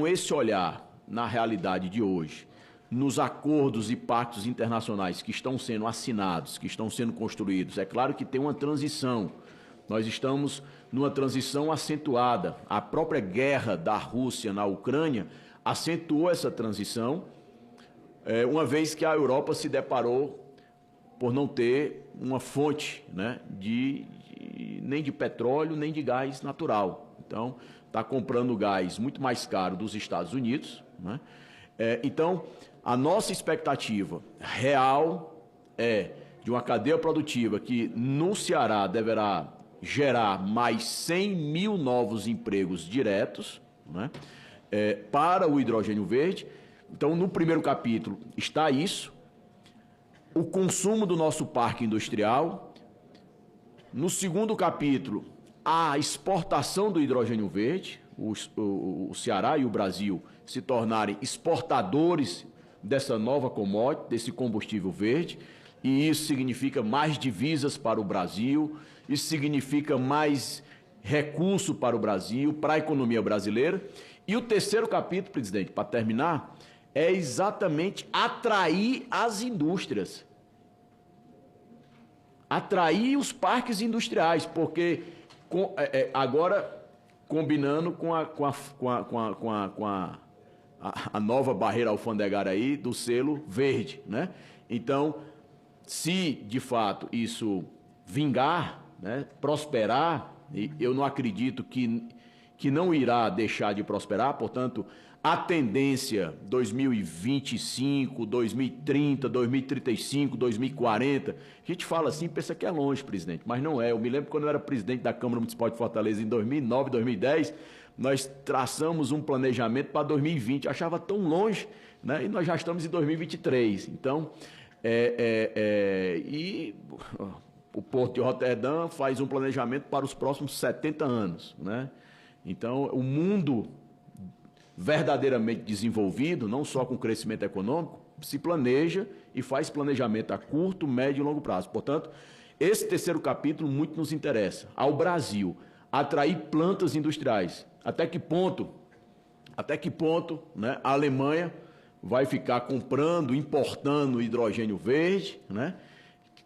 esse olhar na realidade de hoje, nos acordos e pactos internacionais que estão sendo assinados, que estão sendo construídos, é claro que tem uma transição. Nós estamos numa transição acentuada. A própria guerra da Rússia na Ucrânia acentuou essa transição, uma vez que a Europa se deparou por não ter uma fonte, né, nem de petróleo, nem de gás natural. Então, está comprando gás muito mais caro dos Estados Unidos, né? Então, a nossa expectativa real é de uma cadeia produtiva que no Ceará deverá gerar mais 100 mil novos empregos diretos, né, para o hidrogênio verde. Então, no primeiro capítulo está isso, o consumo do nosso parque industrial. No segundo capítulo, a exportação do hidrogênio verde, o Ceará e o Brasil se tornarem exportadores dessa nova commodity, desse combustível verde, e isso significa mais divisas para o Brasil, isso significa mais recurso para o Brasil, para a economia brasileira. E o terceiro capítulo, presidente, para terminar, é exatamente atrair as indústrias. Atrair os parques industriais, porque agora combinando com a nova barreira alfandegária aí do selo verde, né? Então, se de fato isso vingar, né, prosperar, e eu não acredito que não irá deixar de prosperar, portanto, a tendência 2025, 2030, 2035, 2040, a gente fala assim, pensa que é longe, presidente, mas não é. Eu me lembro quando eu era presidente da Câmara Municipal de Fortaleza em 2009, 2010, nós traçamos um planejamento para 2020, achava tão longe, né? E nós já estamos em 2023. Então, e o Porto de Roterdã faz um planejamento para os próximos 70 anos, né? Então, o mundo verdadeiramente desenvolvido, não só com crescimento econômico, se planeja e faz planejamento a curto, médio e longo prazo. Portanto, esse terceiro capítulo muito nos interessa. Ao Brasil, atrair plantas industriais. Até que ponto, né, a Alemanha vai ficar comprando, importando hidrogênio verde, né?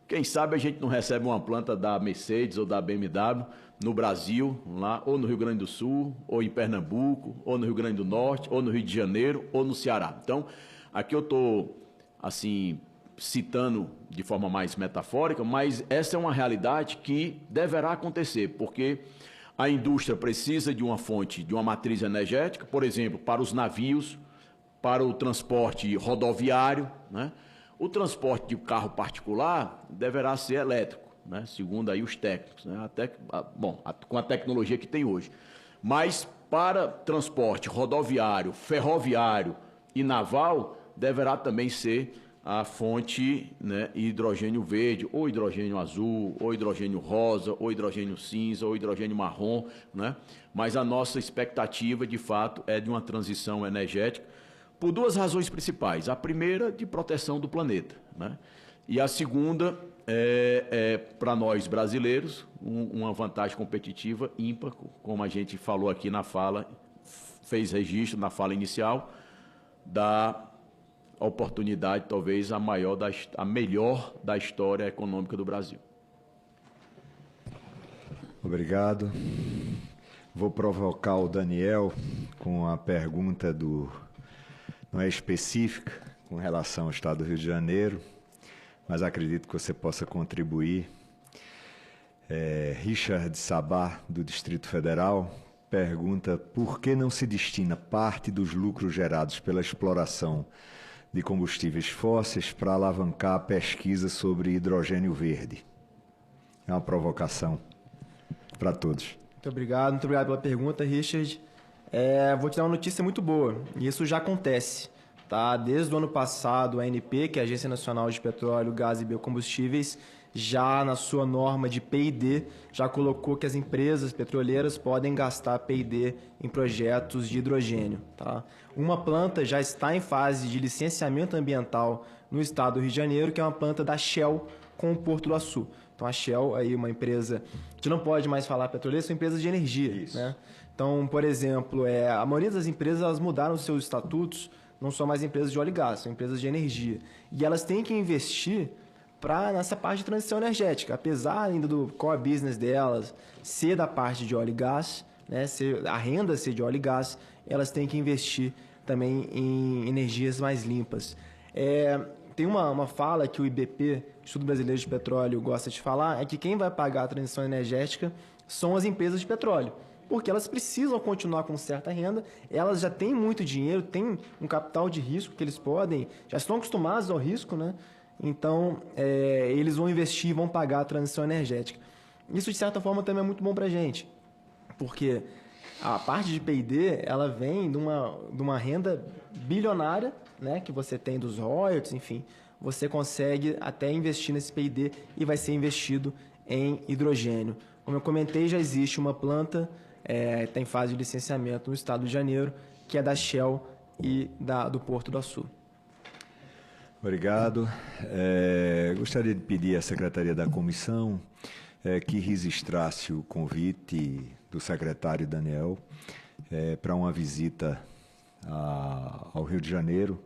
Quem sabe a gente não recebe uma planta da Mercedes ou da BMW no Brasil, lá, ou no Rio Grande do Sul, ou em Pernambuco, ou no Rio Grande do Norte, ou no Rio de Janeiro, ou no Ceará. Então, Aqui eu estou, assim, citando de forma mais metafórica, mas essa é uma realidade que deverá acontecer, porque a indústria precisa de uma fonte, de uma matriz energética, por exemplo, para os navios, para o transporte rodoviário, né? O transporte de carro particular deverá ser elétrico, né? Segundo aí os técnicos, né? Com a tecnologia que tem hoje. Mas para transporte rodoviário, ferroviário e naval, deverá também ser a fonte, né, hidrogênio verde, ou hidrogênio azul, ou hidrogênio rosa, ou hidrogênio cinza, ou hidrogênio marrom, né? Mas a nossa expectativa, de fato, é de uma transição energética por duas razões principais. A primeira, de proteção do planeta, né? E a segunda, para nós brasileiros, uma vantagem competitiva ímpar, como a gente falou aqui na fala, fez registro na fala inicial, da oportunidade, talvez, a melhor da história econômica do Brasil. Obrigado. Vou provocar o Daniel com a pergunta não é específica com relação ao Estado do Rio de Janeiro, mas acredito que você possa contribuir. Richard Sabá, do Distrito Federal, pergunta por que não se destina parte dos lucros gerados pela exploração de combustíveis fósseis para alavancar a pesquisa sobre hidrogênio verde. É uma provocação para todos. Muito obrigado pela pergunta, Richard. Vou te dar uma notícia muito boa, e isso já acontece. Tá? Desde o ano passado, a ANP, que é a Agência Nacional de Petróleo, Gás e Biocombustíveis, já na sua norma de P&D, já colocou que as empresas petroleiras podem gastar P&D em projetos de hidrogênio. Tá? Uma planta já está em fase de licenciamento ambiental no estado do Rio de Janeiro, que é uma planta da Shell com o Porto do Açu. Então a Shell, aí uma empresa, a gente não pode mais falar petroleira, são empresas de energia. Isso. Né? Então, por exemplo, a maioria das empresas elas mudaram seus estatutos, não são mais empresas de óleo e gás, são empresas de energia. E elas têm que investir nessa parte de transição energética. Apesar ainda do core business delas ser da parte de óleo e gás, né, a renda ser de óleo e gás, elas têm que investir também em energias mais limpas. Tem uma fala que o IBP, Instituto Brasileiro de Petróleo, gosta de falar, é que quem vai pagar a transição energética são as empresas de petróleo. Porque elas precisam continuar com certa renda, elas já têm muito dinheiro, têm um capital de risco que eles já estão acostumados ao risco, né? Então, eles vão investir, vão pagar a transição energética. Isso, de certa forma, também é muito bom para a gente, porque a parte de P&D, ela vem de uma renda bilionária, né, que você tem dos royalties, enfim, você consegue até investir nesse P&D e vai ser investido em hidrogênio. Como eu comentei, já existe uma planta, está em fase de licenciamento no estado de Janeiro, que é da Shell e do Porto do Açu. Obrigado. Gostaria de pedir à Secretaria da Comissão que registrasse o convite do secretário Daniel para uma visita ao Rio de Janeiro,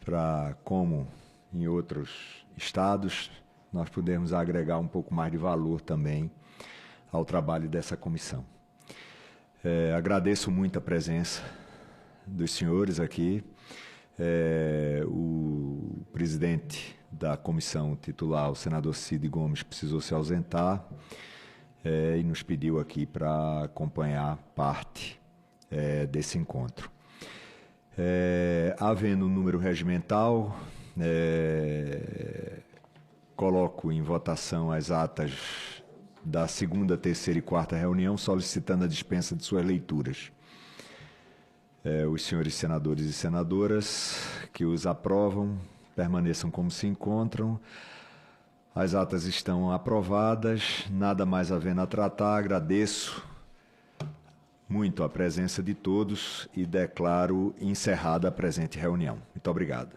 para, como em outros estados, nós pudermos agregar um pouco mais de valor também ao trabalho dessa comissão. Agradeço muito a presença dos senhores aqui. O presidente da comissão titular, o senador Cid Gomes, precisou se ausentar e nos pediu aqui para acompanhar parte desse encontro. Havendo um número regimental, coloco em votação as atas da segunda, terceira e quarta reunião, solicitando a dispensa de suas leituras. Os senhores senadores e senadoras que os aprovam permaneçam como se encontram. As atas estão aprovadas, nada mais havendo a tratar. Agradeço muito a presença de todos e declaro encerrada a presente reunião. Muito obrigado.